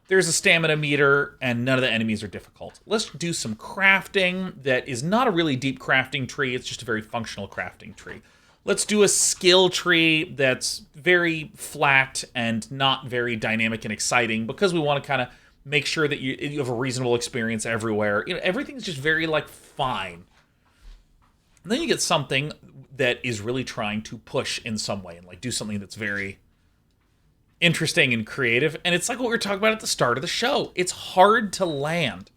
There's a stamina meter, and none of the enemies are difficult. Let's do some crafting that is not a really deep crafting tree, it's just a very functional crafting tree. Let's do a skill tree that's very flat and not very dynamic and exciting because we want to kind of make sure that you have a reasonable experience everywhere. You know, everything's just very, like, fine. And then you get something that is really trying to push in some way and, like, do something that's very interesting and creative. And it's like what we were talking about at the start of the show. It's hard to land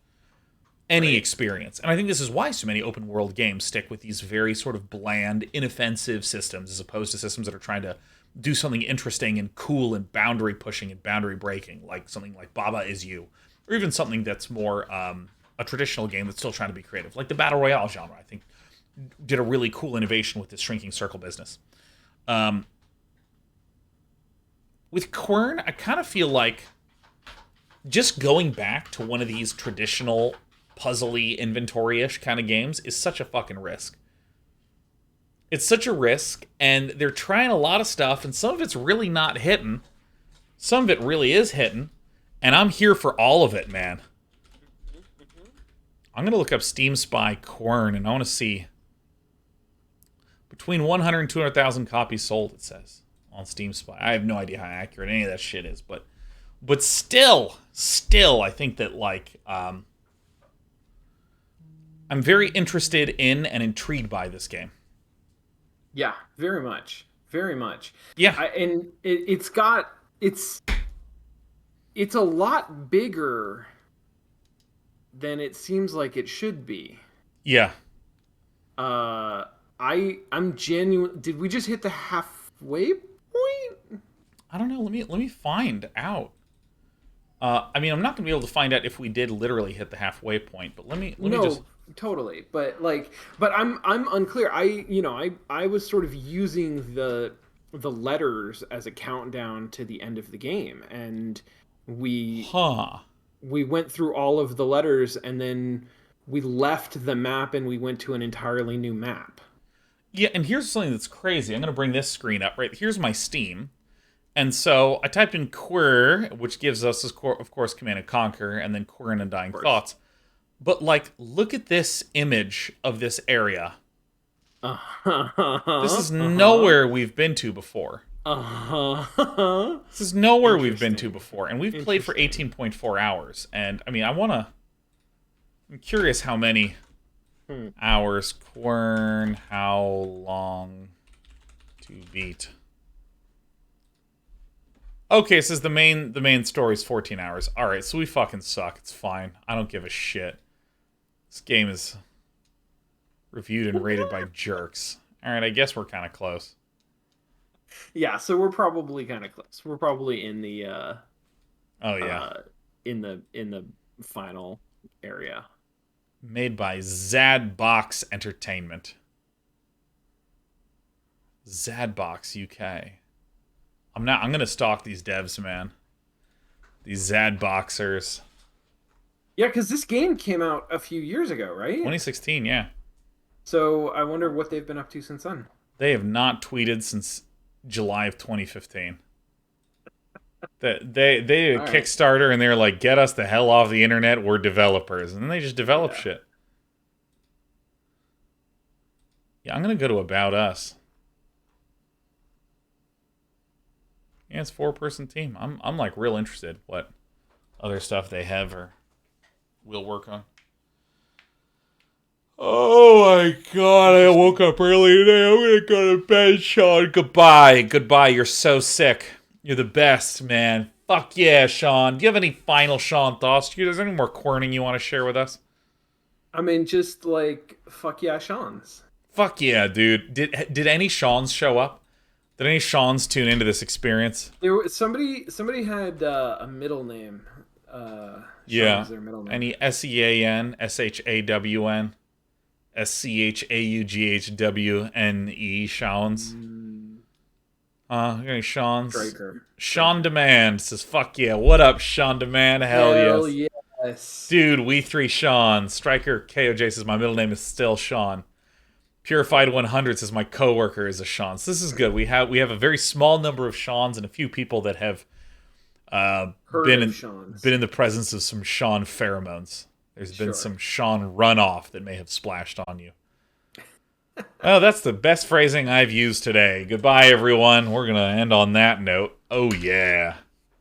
any experience. And I think this is why so many open world games stick with these very sort of bland, inoffensive systems as opposed to systems that are trying to do something interesting and cool and boundary pushing and boundary breaking, like something like Baba Is You, or even something that's more a traditional game that's still trying to be creative, like the Battle Royale genre, I think, did a really cool innovation with this shrinking circle business. With Quern, I kind of feel like just going back to one of these traditional puzzly inventory-ish kind of games is such a fucking risk. It's such a risk, and they're trying a lot of stuff, and some of it's really not hitting. Some of it really is hitting, and I'm here for all of it, man. I'm going to look up Steam Spy Quern, and I want to see between 100 and 200,000 copies sold, it says, on Steam Spy. I have no idea how accurate any of that shit is, but still, I think that, like, I'm very interested in and intrigued by this game.
Yeah, very much. Very much.
Yeah.
And it's a lot bigger than it seems like it should be.
Yeah.
I'm genuine. Did we just hit the halfway point?
I don't know. Let me find out. I mean, I'm not going to be able to find out if we did literally hit the halfway point, but let me just...
Totally, but I'm unclear. I was sort of using the letters as a countdown to the end of the game, and we went through all of the letters, and then we left the map and we went to an entirely new map.
Yeah, and here's something that's crazy. I'm going to bring this screen up. Right, here's my Steam, and so I typed in Quern, which gives us, of course, Command and Conquer, and then Quern and Undying Thoughts. But, like, look at this image of this area. This is nowhere we've been to before. This is nowhere we've been to before. And we've played for 18.4 hours. And, I mean, I'm curious how many hours. Quern, how long to beat? Okay, it says the main story is 14 hours. Alright, so we fucking suck. It's fine. I don't give a shit. This game is reviewed and rated by jerks. Alright, I guess we're kind of close.
Yeah, so we're probably kind of close. We're probably in the in the final area.
Made by Zadbox Entertainment. Zadbox UK. I'm gonna stalk these devs, man. These Zadboxers.
Yeah, because this game came out a few years ago, right?
2016, yeah.
So I wonder what they've been up to since then.
They have not tweeted since July of 2015. They did a Kickstarter, and they're like, get us the hell off the internet, we're developers. And then they just develop shit. Yeah, I'm going to go to About Us. Yeah, it's a 4-person team. I'm like real interested what other stuff they have or will work on. Oh my god, I woke up early today. I'm gonna go to bed, Sean. Goodbye. You're so sick. You're the best, man. Fuck yeah, Sean. Do you have any final Sean thoughts? Is there any more querning you want to share with us?
I mean, just like fuck yeah, Sean's.
Fuck yeah, dude. Did any Sean's show up? Did any Sean's tune into this experience?
There was somebody had a middle name.
Yeah.
Their middle name.
Any SEAN, SHAWN, SCHAUGHWNE Sean's? Any Sean's?
Striker.
Sean Demand says, "Fuck yeah! What up, Sean Demand? Hell
yes,
dude. We 3 Sean. Striker KOJ says my middle name is still Sean. Purified 100 says my coworker is a Sean. So this is good. We have a very small number of Seans and a few people that have been in the presence of some Sean pheromones. There's been some Sean runoff that may have splashed on you. Oh, that's the best phrasing I've used today. Goodbye, everyone. We're going to end on that note. Oh, yeah.